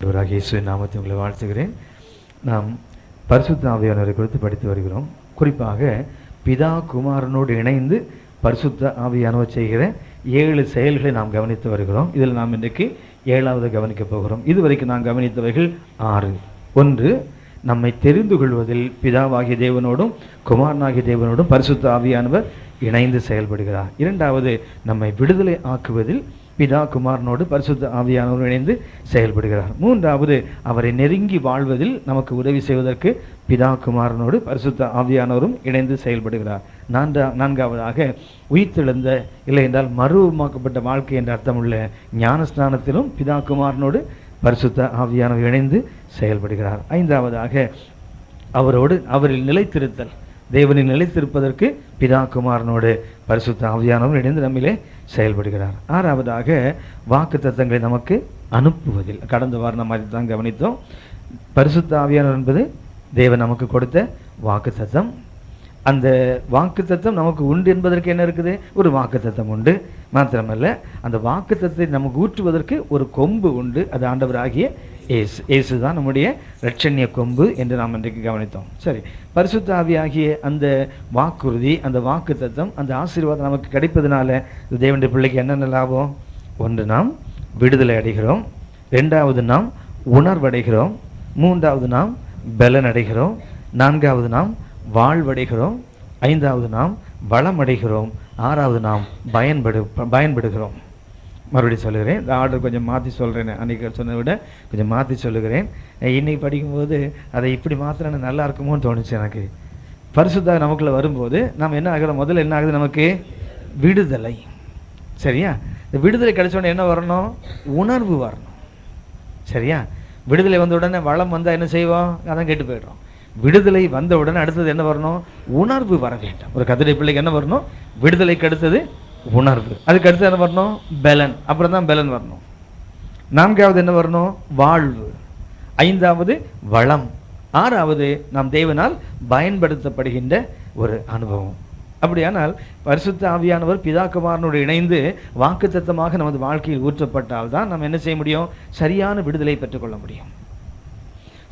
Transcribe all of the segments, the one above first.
இயேசுவின் நாமத்தை உங்களை வாழ்த்துகிறேன். நாம் பரிசுத்த ஆவியானவரை குறித்து படித்து வருகிறோம். குறிப்பாக பிதா குமாரனோடு இணைந்து பரிசுத்த ஆவியானவர் செய்கிற 7 செயல்களை நாம் கவனித்து வருகிறோம். இதில் நாம் இன்றைக்கு 7வது கவனிக்க போகிறோம். இதுவரைக்கும் நாம் கவனித்தவைகள் 6. 1, நம்மை தெரிந்து கொள்வதில் பிதாவாகிய தேவனோடும் குமாரனாகிய தேவனோடும் பரிசுத்த ஆவியானவர் இணைந்து செயல்படுகிறார். 2வது, நம்மை விடுதலை ஆக்குவதில் பிதா குமாரனோடு பரிசுத்த ஆவியானவர் இணைந்து செயல்படுகிறார். 3வது, அவரை நெருங்கி வாழ்வதில் நமக்கு உதவி செய்வதற்கு பிதா குமாரனோடு பரிசுத்த ஆவியானவரும் இணைந்து செயல்படுகிறார். 4வதாக, உயிர்த்தெழுந்த இல்லை என்றால் மறுரூபமாக்கப்பட்ட வாழ்க்கை என்ற அர்த்தமுள்ள ஞானஸ்நானத்திலும் பிதா குமாரனோடு பரிசுத்த ஆவியானவர் இணைந்து செயல்படுகிறார். 5வதாக, அவரில் நிலைத்திருத்தல், தேவனில் நிலைத்திருப்பதற்கு பிதா குமாரனோடு பரிசுத்த ஆவியானவர் இணைந்து நம்மிலே செயல்படுகிறார். 6வதாக, வாக்கு தத்தங்களை நமக்கு அனுப்புவதில், கடந்த வாரம் நம்ம அதை தான் கவனித்தோம். பரிசுத்த ஆவியானவர் என்பது தேவன் நமக்கு கொடுத்த வாக்கு தத்தம். அந்த வாக்கு தத்தம் நமக்கு உண்டு என்பதற்கு என்ன இருக்குது? ஒரு வாக்கு தத்தம் உண்டு. மாத்திரமல்ல, அந்த வாக்கு தத்தத்தை நமக்கு ஊற்றுவதற்கு ஒரு கொம்பு உண்டு. அது ஆண்டவராகிய இயேசு தான் நம்முடைய இரட்சணிய கொம்பு என்று நாம் இன்றைக்கு கவனித்தோம். சரி, பரிசுத்த ஆவியாகிய அந்த வாக்குறுதி, அந்த வாக்கு தத்தம், அந்த ஆசீர்வாதம் நமக்கு கிடைப்பதனால தேவனுடைய பிள்ளைக்கு என்னென்ன லாபம்? 1, நாம் விடுதலை அடைகிறோம். 2வது, நாம் உணர்வடைகிறோம். 3வது, நாம் பலன் அடைகிறோம். 4வது, நாம் வாழ்வடைகிறோம். 5வது, நாம் வளமடைகிறோம். 6வது, நாம் பயன்படுகிறோம். மறுபடியும் சொல்லுகிறேன், இந்த ஆர்டர் கொஞ்சம் மாற்றி சொல்கிறேன். அன்றைக்கி சொன்னதை விட கொஞ்சம் மாற்றி சொல்லுகிறேன். இன்றைக்கி படிக்கும்போது அதை இப்படி மாத்திரம் நல்லா இருக்குமோன்னு தோணுச்சு எனக்கு. பரிசுத்த நமக்குள்ளே வரும்போது நாம் என்ன ஆகிறோம்? முதல்ல என்ன ஆகுது? நமக்கு விடுதலை. சரியா? இந்த விடுதலை கிடைச்சோடனே என்ன வரணும்? உணர்வு வரணும். சரியா? விடுதலை வந்த உடனே வளம் வந்தால் என்ன செய்வோம்? அதான் கெட்டு போய்டும். விடுதலை வந்த உடனே அடுத்தது என்ன வரணும்? உணர்வு வர வேண்டும். ஒரு கத்திரை பிள்ளைக்கு என்ன வரணும்? விடுதலைக்கு அடுத்தது உணர்வு. அதுக்கு அடுத்து என்ன வரணும்? பலன். அப்புறம் தான் பலன் வரணும். 4வது என்ன வரணும்? வாழ்வு. 5வது வளம். 6வது நாம் தேவனால் பயன்படுத்தப்படுகின்ற ஒரு அனுபவம். அப்படியானால் பரிசுத்த ஆவியானவர் பிதா குமாரனோடு இணைந்து வாக்குத்தத்தமாக நமது வாழ்க்கையில் ஊற்றப்பட்டால் தான் நாம் என்ன செய்ய முடியும்? சரியான விடுதலை பெற்றுக்கொள்ள முடியும்.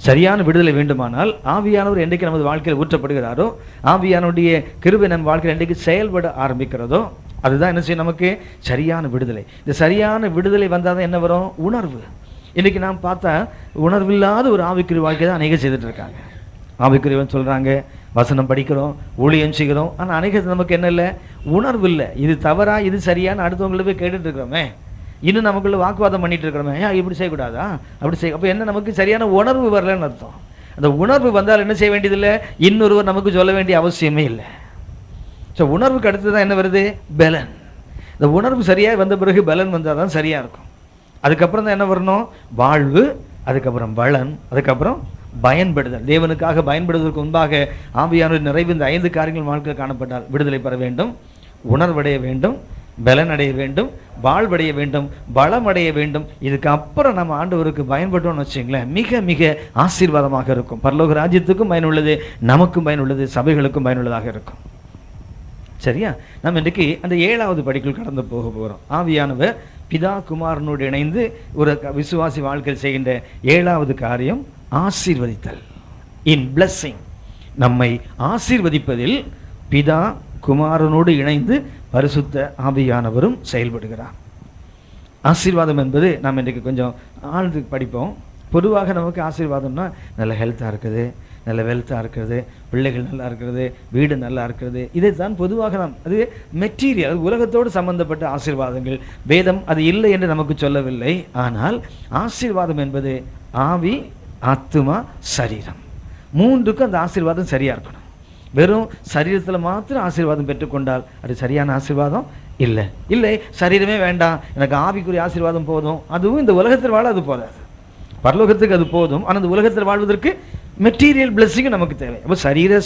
சரியான விடுதலை வேண்டுமானால் ஆவியானவர் என்றைக்கு நமது வாழ்க்கையில் ஊற்றப்படுகிறாரோ, ஆவியானுடைய கிருபை நம் வாழ்க்கையில் என்றைக்கு செயல்பட ஆரம்பிக்கிறதோ, அதுதான் என்ன செய்யும்? நமக்கு சரியான விடுதலை. இந்த சரியான விடுதலை வந்தால் தான் என்ன வரும்? உணர்வு. இன்றைக்கி நாம் பார்த்தா உணர்வில்லாத ஒரு ஆவிக்குரிய வாழ்க்கை தான் அநேகம் செய்துட்டு இருக்காங்க. ஆவிக்குரியவன் சொல்கிறாங்க, வசனம் படிக்கிறோம், ஊழியம் செய்கிறோம், ஆனால் அநேகத்து நமக்கு என்ன இல்லை? உணர்வு இல்லை. இது தவறா, இது சரியான அடுத்தவங்களை போய் கேட்டுட்டு இருக்கிறோமே, இன்னும் நமக்குள்ள வாக்குவாதம் பண்ணிட்டு இருக்கிறோமே, இப்படி செய்யக்கூடாதா, அப்படி செய்ய. அப்போ என்ன? நமக்கு சரியான உணர்வு வரலன்னு அர்த்தம். அந்த உணர்வு வந்தால் என்ன செய்ய வேண்டியதில்லை? இன்னொருவர் நமக்கு சொல்ல வேண்டிய அவசியமே இல்லை. ஸோ உணர்வுக்கு அடுத்து தான் என்ன வருது? பலன். இந்த உணர்வு சரியாக வந்த பிறகு பலன் வந்தால் தான் சரியாக இருக்கும். அதுக்கப்புறம் தான் என்ன வரணும்? வாழ்வு. அதுக்கப்புறம் பலன். அதுக்கப்புறம் பயன்படுதல். தேவனுக்காக பயன்படுவதற்கு முன்பாக ஆவியானவர் நிறைவு இந்த 5 காரியங்கள் வாழ்க்கையில் காணப்பட்டால் விடுதலை பெற வேண்டும், உணர்வடைய வேண்டும், பலன் அடைய வேண்டும், வாழ்வடைய வேண்டும், பலமடைய வேண்டும். இதுக்கு அப்புறம் நம்ம ஆண்டவருக்கு பயன்பட்டோம்னு வச்சுங்களேன், மிக மிக ஆசீர்வாதமாக இருக்கும். பரலோக ராஜ்யத்துக்கும் பயனுள்ளது, நமக்கும் பயனுள்ளது, சபைகளுக்கும் பயனுள்ளதாக இருக்கும். சரியா? நம்ம இன்றைக்கு அந்த 7வது படிக்குள் கடந்து போக போகிறோம். ஆவியானவர் பிதா குமாரனோடு இணைந்து ஒரு விசுவாசி வாழ்க்கையில் செய்கின்ற 7வது காரியம் ஆசீர்வதித்தல். இன் பிளஸ்ஸிங், நம்மை ஆசீர்வதிப்பதில் பிதா குமாரனோடு இணைந்து பரிசுத்த ஆவியானவரும் செயல்படுகிறார். ஆசீர்வாதம் என்பது நாம் இன்றைக்கு கொஞ்சம் ஆழ்ந்து படிப்போம். பொதுவாக நமக்கு ஆசீர்வாதம்னா நல்ல ஹெல்த்தாக இருக்குது, நல்ல வெல்த்தாக இருக்கிறது, பிள்ளைகள் நல்லா இருக்கிறது, வீடு நல்லா இருக்கிறது, இதைத்தான் பொதுவாக நாம், அது மெட்டீரியல், உலகத்தோடு சம்பந்தப்பட்ட ஆசீர்வாதங்கள். வேதம் அது இல்லை என்று நமக்கு சொல்லவில்லை. ஆனால் ஆசீர்வாதம் என்பது ஆவி, ஆத்துமா, சரீரம், 3க்கும் அந்த ஆசீர்வாதம் சரியாக இருக்கணும். வெறும் சரீரத்தில் மாத்திரம் ஆசீர்வாதம் பெற்றுக்கொண்டால் அது சரியான ஆசீர்வாதம் இல்லை. இல்லை, சரீரமே வேண்டாம், எனக்கு ஆவிக்குரிய ஆசீர்வாதம் போதும், அதுவும் இந்த உலகத்தில் வாழ அது போதாது, பரலோகத்துக்கு அது போதும். ஆனால் இந்த உலகத்தில் வாழ்வதற்கு மெட்டீரியல் பிளஸிங்கும் நமக்கு தேவை. அப்போ சரீர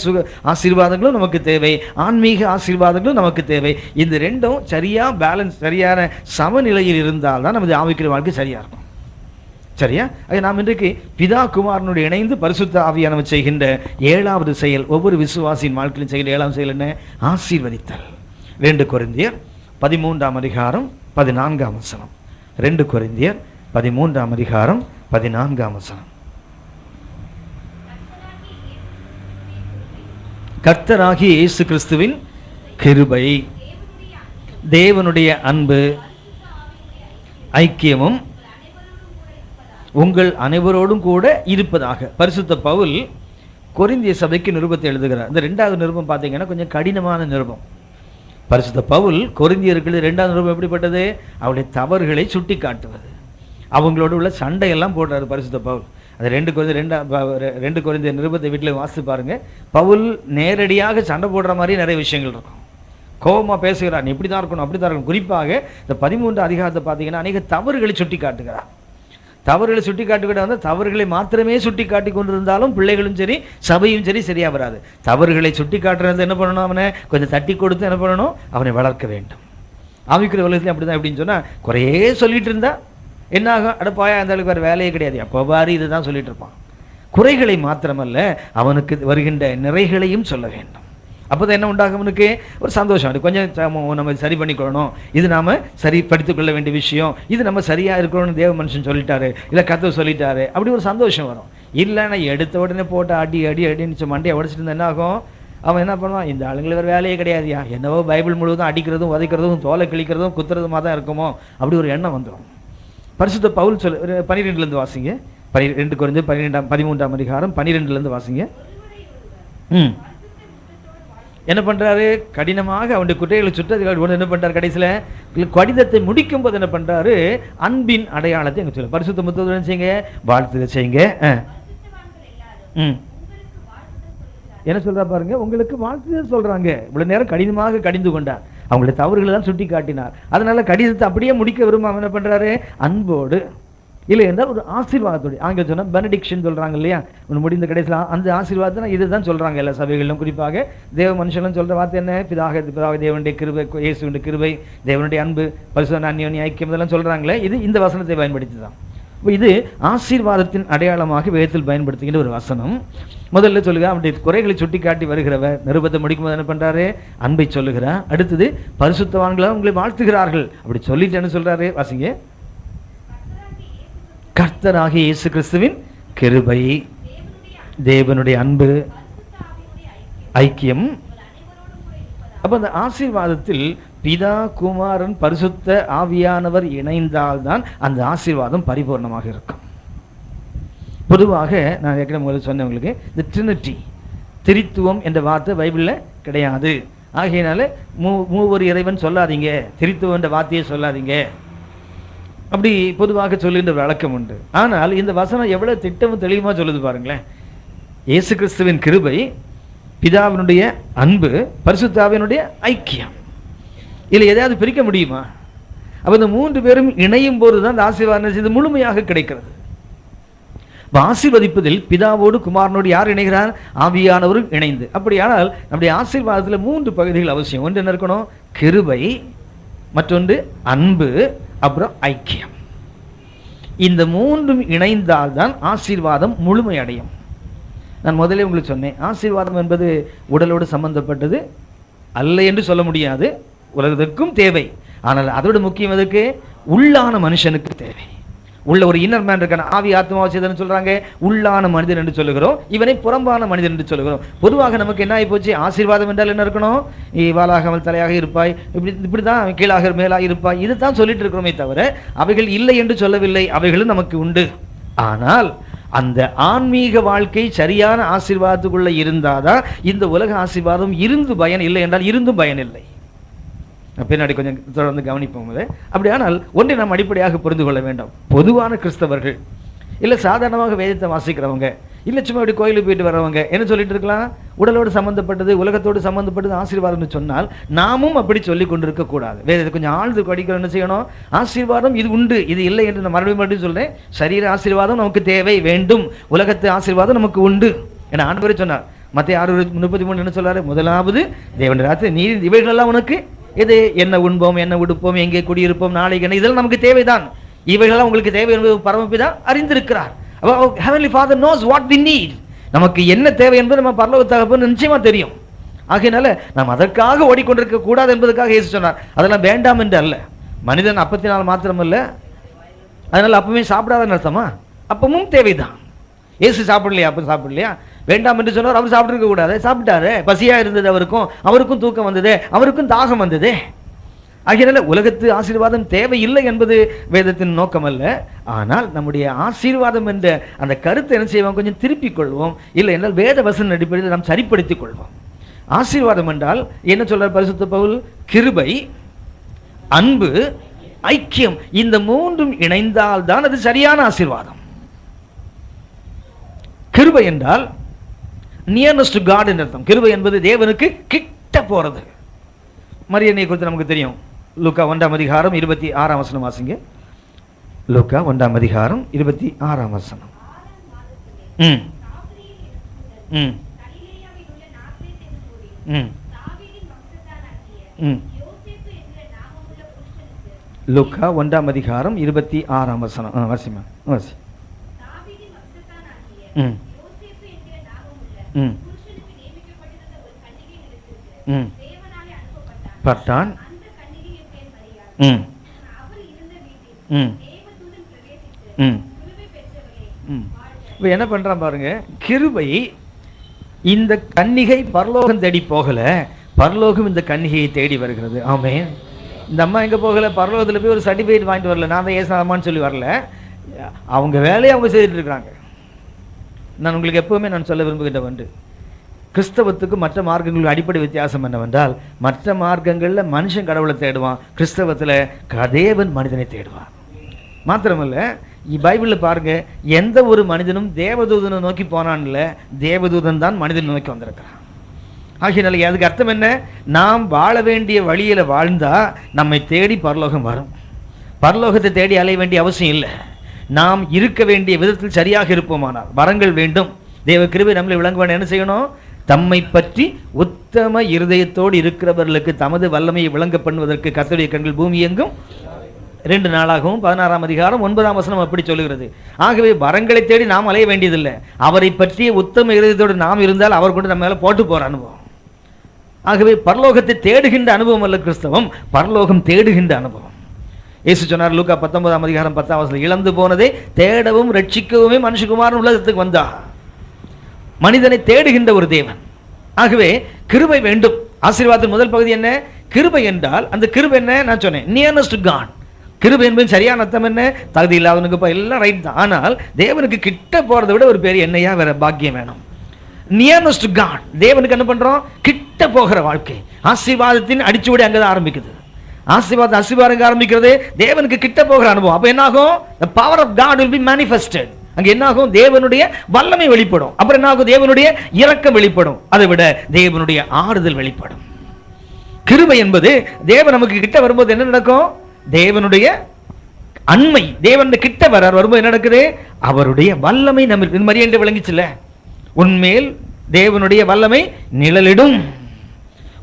ஆசீர்வாதங்களும் நமக்கு தேவை, ஆன்மீக ஆசீர்வாதங்களும் நமக்கு தேவை. இந்த 2ம் சரியாக பேலன்ஸ், சரியான சமநிலையில் இருந்தால் தான் நமது ஆவிக்குரிய வாழ்க்கை சரியாக இருக்கும். சரியா? அது நாம் இன்றைக்கு பிதா குமாரனோடு இணைந்து பரிசுத்த ஆவியானவர் செய்கின்ற 7வது செயல், ஒவ்வொரு விசுவாசியின் வாழ்க்கையில் செய்கின்ற 7வது செயல் என்ன? ஆசீர்வதித்தல். 2 கொரிந்தியர் 13ஆம் அதிகாரம் 14ஆம் வசனம். 2 கொரிந்தியர் 13ஆம் அதிகாரம் 14ஆம் வசனம். கர்த்தராகிய இயேசு கிறிஸ்துவின் கிருபை, தேவனுடைய அன்பு, ஐக்கியமும் உங்கள் அனைவரோடும் கூட இருப்பதாக. பரிசுத்த பவுல் கொரிந்திய சபைக்கு நிருபத்தை எழுதுகிறார். இந்த 2வது நிருபம் பார்த்தீங்கன்னா கொஞ்சம் கடினமான நிருபம். பரிசுத்த பவுல் கொரிந்தியர்கள் 2வது நிருபம் எப்படிப்பட்டது? அவருடைய தவறுகளை சுட்டி காட்டுவது, அவங்களோட உள்ள சண்டையெல்லாம் போடுறாரு பரிசுத்த பவுல். அது 2 கொரிந்திய நிருபத்தை வீட்டில் வாசித்து பாருங்க. பவுல் நேரடியாக சண்டை போடுற மாதிரி நிறைய விஷயங்கள் இருக்கும். கோபமாக பேசுகிறார், நீ இப்படி தான் இருக்கணும் அப்படி தான் இருக்கணும். குறிப்பாக இந்த 13 அதிகாரத்தை பார்த்தீங்கன்னா அநேக தவறுகளை சுட்டி காட்டுகிறார். தவறுகளை சுட்டி காட்டுக்கிட்ட வந்து தவறுகளை மாத்திரமே சுட்டி காட்டி கொண்டிருந்தாலும் பிள்ளைகளும் சரி சபையும் சரி சரியா வராது. தவறுகளை சுட்டி காட்டுறது என்ன பண்ணணும்? அவனை கொஞ்சம் தட்டி கொடுத்து என்ன பண்ணணும்? அவனை வளர்க்க வேண்டும். ஆவிக்குரிய உலகத்துலையும் அப்படிதான். எப்படின்னு சொன்னா குறையே சொல்லிட்டு இருந்தா என்ன ஆகும்? அடப்பாயா அந்த அளவுக்கு வேறு வேலையே கிடையாது, அப்போ பாரு இதுதான் சொல்லிட்டு இருப்பான். குறைகளை மாத்திரமல்ல, அவனுக்கு வருகின்ற நிறைகளையும் சொல்ல வேண்டும். அப்போதான் என்ன உண்டாகும்? அவனுக்கு ஒரு சந்தோஷம். அது கொஞ்சம் நம்ம சரி பண்ணிக்கொள்ளணும், இது நாம சரிப்படுத்திக் கொள்ள வேண்டிய விஷயம், இது நம்ம சரியா இருக்கணும்னு தேவ மனுஷன் சொல்லிட்டாரு, இல்லை கர்த்தர் சொல்லிட்டாரு, அப்படி ஒரு சந்தோஷம் வரும். இல்லைன்னா எடுத்த உடனே போட்டு அடி அடி அடின்னு மண்டையை உடச்சிட்டு இருந்தா என்ன ஆகும்? அவன் என்ன பண்ணுவான்? இந்த ஆளுங்களுக்கு வேறு வேலையே கிடையாதுயா, என்னவோ பைபிள் முழுவதும் அடிக்கிறதும் உதைக்கிறதும் தோலை கிழிக்கிறதும் குத்துறதுமா தான் இருக்குமோ, அப்படி ஒரு எண்ணம் வந்துடும். பரிசுத்த பவுல் 12 வாசிங்க. 2 கொரிந்தியர் 13ஆம் அதிகாரம் 12 வாசிங்க. என்ன பண்றாரு? கடினமாக அவனுடைய குட்டைகளை சுற்றது என்ன பண்றாரு? கடைசியில் கடிதத்தை முடிக்கும் போது என்ன பண்றாரு? அன்பின் அடையாளத்தை எங்க சொல்ல பரிசுத்த முத்தத்துடன் செய்யுங்க, வாழ்த்து செய்யுங்க. என்ன சொல்றா பாருங்க, உங்களுக்கு வாழ்த்து சொல்றாங்க. இவ்வளவு நேரம் கடினமாக கடிந்து கொண்டார், அவங்களுடைய தவறுகளை தான் சுட்டி காட்டினார். அதனால கடிதத்தை அப்படியே முடிக்க விரும்ப என்ன பண்றாரு? அன்போடு, இல்லை என்றால் ஒரு ஆசீர்வாதத்தோடு. ஆங்கிலம் சொன்னால் பெனடிக்ஷன் சொல்றாங்க இல்லையா? ஒன்று முடிந்த கடைசியில் அந்த ஆசீர்வாதத்தை இதுதான் சொல்றாங்க எல்லா சபைகளிலும். குறிப்பாக தேவ மனுஷனும் சொல்ற வார்த்தை என்ன? பிதாவே தேவனுடைய கிருபை, இயேசுவின் கிருபை, தேவனுடைய அன்பு, பரிசுத்த அந்யோன்ய ஐக்கியம், இதெல்லாம் சொல்றாங்களே, இது இந்த வசனத்தை பயன்படுத்தி தான். இது ஆசீர்வாதத்தின் அடையாளமாக வேதத்தில் பயன்படுத்துகின்ற ஒரு வசனம். முதல்ல சொல்லுங்க, அவனுடைய குறைகளை சுட்டி காட்டி வருகிறவர் நிருபத்தை முடிக்கும் போது என்ன பண்றாரு? அன்பை சொல்லுகிறார். அடுத்தது பரிசுத்தவான்களை உங்களை வாழ்த்துகிறார்கள். அப்படி சொல்லிட்டு என்ன சொல்றாரு? வாசிங்க. கர்த்தராகிய இயேசு கிறிஸ்துவின் கிருபை, தேவனுடைய அன்பு, ஐக்கியம். அப்ப அந்த ஆசீர்வாதத்தில் பிதா, குமாரன், பரிசுத்த ஆவியானவர் இணைந்தால்தான் அந்த ஆசீர்வாதம் பரிபூர்ணமாக இருக்கும். பொதுவாக நான் ஏற்கனவே முதல்ல சொன்னவங்களுக்கு இந்த ட்ரினிட்டி, திரித்துவம் என்ற வார்த்தை பைபிளில் கிடையாது. ஆகையினால மூவர் இறைவன் சொல்லாதீங்க, திரித்துவம் என்ற வார்த்தையை சொல்லாதீங்க, அப்படி பொதுவாக சொல்லுகின்ற வழக்கம் உண்டு. ஆனால் இந்த வசனம் எவ்வளவு திட்டமும் தெளிவுமா சொல்லுது பாருங்களேன். இயேசு கிறிஸ்துவின் கிருபை, பிதாவினுடைய அன்பு, பரிசுத்தாவினுடைய ஐக்கியம். இதில் எதையாவது பிரிக்க முடியுமா? அப்ப இந்த 3 பேரும் இணையும் போதுதான் அந்த ஆசீர்வாதம் முழுமையாக கிடைக்கிறது. ஆசீர்வதிப்பதில் பிதாவோடு குமாரனோடு யார் இணைகிறார்? ஆவியானவரும் இணைந்து. அப்படியானால் நம்முடைய ஆசீர்வாதத்தில் 3 பகுதிகள் அவசியம். ஒன்று என்ன இருக்கணும்? கிருபை, மற்றொன்று அன்பு, அப்புறம் ஐக்கியம். இந்த 3ம் இணைந்தால்தான் ஆசீர்வாதம் முழுமையடையும். நான் முதலே உங்களுக்கு சொன்னேன், ஆசீர்வாதம் என்பது உடலோடு சம்பந்தப்பட்டது அல்ல என்று சொல்ல முடியாது, உலகத்துக்கும் தேவை. ஆனால் அதோட முக்கியம் எதுக்கு? உள்ளான மனுஷனுக்கு தேவை. உள்ள ஒரு இன்னர் மேன் இருக்கான, ஆவி ஆத்மா சேதன் சொல்றாங்க, உள்ளான மனிதன் என்று சொல்லுகிறோம், இவனை புறம்பான மனிதன் என்று சொல்லுகிறோம். பொதுவாக நமக்கு என்ன ஆகி போச்சு? ஆசீர்வாதம் என்றால் என்ன இருக்கணும்? வாளாகாமல் தலையாக இருப்பாய், இப்படிதான் கீழாக மேலாக இருப்பாய், இதுதான் சொல்லிட்டு இருக்கிறோமே தவிர அவைகள் இல்லை என்று சொல்லவில்லை, அவைகளும் நமக்கு உண்டு. ஆனால் அந்த ஆன்மீக வாழ்க்கை சரியான ஆசீர்வாதத்துக்குள்ள இருந்தாதான் இந்த உலக ஆசீர்வாதம் இருந்து பயன் இல்லை என்றால் இருந்தும் பயன் இல்லை. பின்னாடி கொஞ்சம் தொடர்ந்து கவனிப்போம். அப்படியானால் ஒன்றை நாம் அடிப்படையாக புரிந்து கொள்ள வேண்டும். பொதுவான கிறிஸ்தவர்கள், இல்லை சாதாரணமாக வேதத்தை வாசிக்கிறவங்க, இல்லை சும்மா இப்படி கோயிலுக்கு போயிட்டு வரவங்க என்ன சொல்லிட்டு இருக்கலாம்? உடலோடு சம்பந்தப்பட்டது, உலகத்தோடு சம்பந்தப்பட்டது ஆசீர்வாதம்னு சொன்னால் நாமும் அப்படி சொல்லி கொண்டிருக்க கூடாது. வேதத்தை கொஞ்சம் ஆழ்ந்து படிக்கிறோம். என்ன செய்யணும்? ஆசீர்வாதம் இது உண்டு, இது இல்லை என்று நான் மறுபடியும் சொல்றேன். சரீர ஆசீர்வாதம் நமக்கு தேவை வேண்டும், உலகத்து ஆசீர்வாதம் நமக்கு உண்டு என ஆண்டவரே சொன்னார். மத்தேயு 6:33 என்ன சொல்றாரு? முதலாவது தேவனுடைய ராஜ்யம், நீ இவைகளெல்லாம் உனக்கு எது? என்ன உண்போம், என்ன உடுப்போம், எங்கே குடியிருப்போம், நாளைக்கு என்ன, இதெல்லாம் நமக்கு தேவைதான். இவைகளெல்லாம் உங்களுக்கு தேவை என்பது பரமபிதா அறிந்திருக்கிறார். Heavenly Father knows what we need. நமக்கு என்ன தேவை என்பது நம்ம பரலோக தகப்பன் நிச்சயமா தெரியும். ஆகையினால நாம் அதற்காக ஓடிக்கொண்டிருக்க கூடாது என்பதற்காக இயேசு சொன்னார். அதெல்லாம் வேண்டாம் என்று அல்ல. மனிதன் அப்பத்தினால் மாத்திரமல்ல, அதனால அப்பவே சாப்பிடாதன்னு அர்த்தமா? அப்பமும் தேவைதான். இயேசு சாப்பிடலையா? அப்போ சாப்பிடலையா? வேண்டாம் என்று சொன்னார். அவர் சாப்பிட்டு இருக்க கூடாது, சாப்பிட்டாரு. பசியா இருந்தது அவருக்கும் தூக்கம் வந்தது, அவருக்கும் தாகம் வந்தது. ஆகையினால உலகத்து ஆசீர்வாதம் தேவையில்லை என்பது வேதத்தின் நோக்கம் அல்ல. ஆனால் நம்முடைய ஆசீர்வாதம் என்ற அந்த கருத்தை என்ன செய்வோம், கொஞ்சம் திருப்பிக் கொள்வோம். இல்லை என்றால் வேத வசன அடிப்படையில் நாம் சரிப்படுத்திக் கொள்வோம். ஆசீர்வாதம் என்றால் என்ன சொல்றார் பரிசுத்த பவுல்? கிருபை, அன்பு, ஐக்கியம், இந்த மூன்றும் இணைந்தால் தான் அது சரியான ஆசீர்வாதம். கிருபை என்றால் நியர்னஸ் டு காட் என்ற அர்த்தம். கிருபை என்பது தேவனுக்கு கிட்ட போறது. மரியன்னை குறித்து நமக்கு தெரியும். லூக்கா 1ஆம் அதிகாரம் 26ஆம் வசனம் வாசிங்க. லூக்கா 1ஆம் அதிகாரம் 26ஆம் வசனம். ம் ம் ம் ம் லூக்கா 1ஆம் அதிகாரம் 26ஆம் வசனம். வாசிமா வாசி. ம் ம் ம் பட்டான். ம் ம் ம் ம் இப்போ என்ன பண்ணுறான் பாருங்க. கிருபை இந்த கன்னிகை பரலோகம் தேடி போகல, பரலோகம் இந்த கன்னிகையை தேடி வருகிறது. ஆமென். இந்த அம்மா எங்கே போகல, பரலோகத்தில் போய் ஒரு சர்டிஃபிகேட் வாங்கிட்டு வரல, நான் தான் ஏசாமான்னு சொல்லி வரல. அவங்க வேலையை அவங்க செய்துட்டு இருக்கிறாங்க. நான் உங்களுக்கு எப்பவுமே நான் சொல்ல விரும்புகின்ற ஒன்று, கிறிஸ்தவத்துக்கு மற்ற மார்க்கங்களுக்கு அடிப்படை வித்தியாசம் என்னவென்றால், மற்ற மார்க்கங்களில் மனுஷன் கடவுளை தேடுவான், கிறிஸ்தவத்தில் தேவன் மனிதனை தேடுவான். மாத்திரமல்ல, பைபிளில் பாருங்க, எந்த ஒரு மனிதனும் தேவதூதனை நோக்கி போனான் இல்லை, தேவதூதன் தான் மனிதனை நோக்கி வந்திருக்கிறான். ஆகியனால அதுக்கு அர்த்தம் என்ன? நாம் வாழ வேண்டிய வழியில் வாழ்ந்தா நம்மை தேடி பரலோகம் வரும். பரலோகத்தை தேடி அலைய வேண்டிய அவசியம் இல்லை. நாம் இருக்க வேண்டிய விதத்தில் சரியாக இருப்போமானால் வரங்கள் வேண்டும். தேவ கிருபை நம்மளை விளங்குவான். என்ன செய்யணும்? தம்மை பற்றி உத்தம இருதயத்தோடு இருக்கிறவர்களுக்கு தமது வல்லமையை விளங்க பண்ணுவதற்கு கர்த்தருடைய கண்கள் பூமி எங்கும் 2 நாளாகவும் 16ஆம் அதிகாரம் 9ஆம் வசனம் அப்படி சொல்லுகிறது. ஆகவே வரங்களை தேடி நாம் அலைய வேண்டியதில்லை. அவரை பற்றிய உத்தம இருதயத்தோடு நாம் இருந்தால் அவர் கூட நம்ம மேல போட்டு போற அனுபவம். ஆகவே பரலோகத்தை தேடுகின்ற அனுபவம் அல்ல கிறிஸ்தவம், பரலோகம் தேடுகின்ற அனுபவம். இயேசு சொன்னார் லூக்கா 19ஆம் அதிகாரம் 10ஆம் வசனம், இழந்து போனதை தேடவும் ரட்சிக்கவுமே மனுஷகுமாரன் உலகத்துக்கு வந்தார். மனிதனை தேடுகின்ற ஒரு தேவன். ஆகவே கிருபை வேண்டும். ஆசீர்வாதத்தின் முதல் பகுதி என்ன? கிருபை என்றால் அந்த கிருபை என்ன? நான் சொன்னேன், நியர்னஸ் டு காட். கிருபை என்பது சரியான அர்த்தம் என்ன? தகுதி இல்லாதவனுக்கு எல்லாம் ரைட் தான். ஆனால் தேவனுக்கு கிட்ட போறதை விட ஒரு பேர் என்னையா வேற பாக்கியம் வேணும். Nearness to God. தேவனுக்கு என்ன பண்றோம்? கிட்ட போகிற வாழ்க்கை. ஆசீர்வாதத்தின் அடிச்சுவடி அங்கதான் ஆரம்பிக்குது. ஆசீர்வாதம் ஆரம்பிக்கிறது தேவனுக்கு கிட்ட போகிற அனுபவம். அப்ப என்ன ஆகும்? the power of God will be manifested. அங்க என்ன ஆகும்? தேவனுடைய வல்லமை வெளிப்படும். அப்புறம் என்ன ஆகும்? தேவனுடைய இரக்கம் வெளிப்படும். அதை விட தேவனுடைய ஆறுதல் வெளிப்படும். கிருபை என்பது தேவன் நமக்கு கிட்ட வரும்போது என்ன நடக்கும்? தேவனுடைய அண்மை, தேவன் கிட்ட வரும்போது என்ன நடக்குது? அவருடைய வல்லமை நம்ம இந்த மாதிரி என்று விளங்கிச்சுல, உன்மேல் தேவனுடைய வல்லமை நிழலிடும்.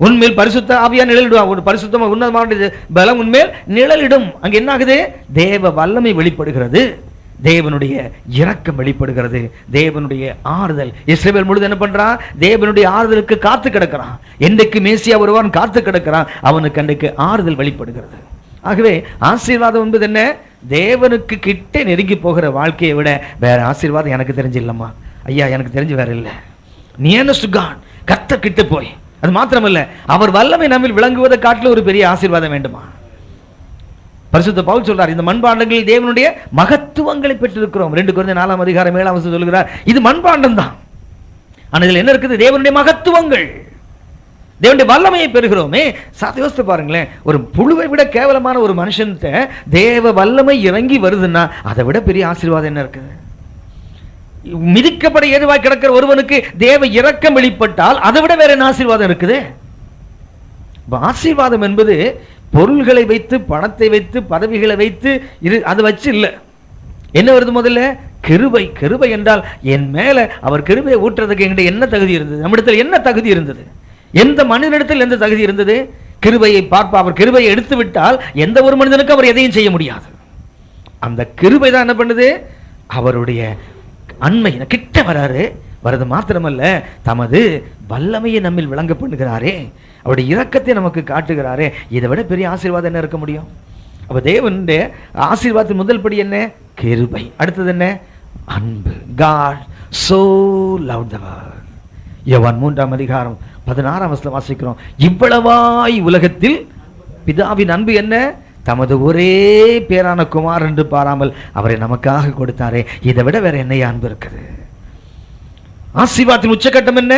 உன்மேல் பரிசுத்த ஆவியா நிழலிடும். ஒரு பரிசுத்தமா உன்னதமான பலம் உன்மேல் நிழலிடும். அங்க என்ன ஆகுது? தேவ வல்லமை வெளிப்படுகிறது, தேவனுடைய இரக்கம் வெளிப்படுகிறது, தேவனுடைய ஆறுதல். இஸ்ரவேல் முழுது என்ன பண்றான்? தேவனுடைய ஆறுதலுக்கு காத்து கிடக்கிறான். என்றைக்கு மேசியா வருவான் காத்து கிடக்கிறான். அவனுக்கு அன்றைக்கு ஆறுதல் வெளிப்படுகிறது. ஆகவே ஆசீர்வாதம் என்பது என்ன? தேவனுக்கு கிட்டே நெருங்கி போகிற வாழ்க்கையை விட வேற ஆசீர்வாதம் எனக்கு தெரிஞ்சு இல்லம்மா ஐயா, எனக்கு தெரிஞ்சு வேற இல்லை. நியர்னஸ் டு காட், கர்த்தர் கிட்ட போய், அது மாத்திரமல்ல அவர் வல்லமை நம்மில் விளங்குவதை காட்டில ஒரு பெரிய ஆசீர்வாதம் வேண்டுமா? பரிசுத்த பவுல் சொல்றார், இந்த மண்பாண்டங்களில் தேவனுடைய மகத்துவங்களை பெற்றிருக்கிறோம். 2 கொரிந்தியர் 4ஆம் அதிகாரம் 7ஆம் வசனம் சொல்கிறார், இது மண்பாண்டம் தான். ஆனா இதுல என்ன இருக்குது? தேவனுடைய மகத்துவங்கள், தேவனுடைய வல்லமையை பெறுகிறோமே. யோசித்து பாருங்களேன், ஒரு புழுவை விட கேவலமான ஒரு மனுஷன்கிட்ட தேவ வல்லமை இறங்கி வருதுன்னா அதை விட பெரிய ஆசீர்வாதம் என்ன இருக்குது? மிதிக்கப்பட ஏதுவாய் கிடக்கிற ஒருவனுக்கு தேவ இரக்கம் வெளிப்பட்டால் அதை விட வேற என்ன ஆசீர்வாதம் இருக்குது? ஆசீர்வாதம் என்பது பொருள்களை வைத்து, பணத்தை வைத்து, பதவிகளை வைத்து அதை வச்சு இல்லை. என்ன வருது? முதல்ல கிருபை. கிருபை என்றால் என் மேல அவர் கிருபையை ஊற்றுறதுக்கு என்கிட்ட என்ன தகுதி இருந்தது? நம்மிடத்தில் என்ன தகுதி இருந்தது? எந்த மனிதனிடத்தில் எந்த தகுதி இருந்தது? கிருபையை பார்ப்பா. அவர் கிருபையை எடுத்து விட்டால் எந்த ஒரு மனிதனுக்கு அவர் எதையும் செய்ய முடியாது. அந்த கிருபை தான் என்ன பண்ணுது? அவருடைய அண்மை கிட்ட வராரு. வரது மாத்திரமல்ல, தமது வல்லமையை நம்மில் விளங்க பண்ணுகிறாரே, அவருடைய இரக்கத்தை நமக்கு காட்டுகிறாரே. இதை விட பெரிய ஆசீர்வாதம் என்ன இருக்க முடியும்? அப்ப தேவனுடைய ஆசீர்வாதத்தின் முதல் படி என்ன? கிருபை. அடுத்தது என்ன? அன்பு. God so loved the world. யோவான் 3:16 வாசிக்கிறோம். இவ்வளவாய் உலகத்தில் பிதாவின் அன்பு என்ன? தமது ஒரே பேரான குமாரன் என்று பாராமல் அவரை நமக்காக கொடுத்தாரே. இதை விட வேற என்ன அன்பு இருக்குது? ஆசீர்வாதத்தின் உச்சகட்டம் என்ன?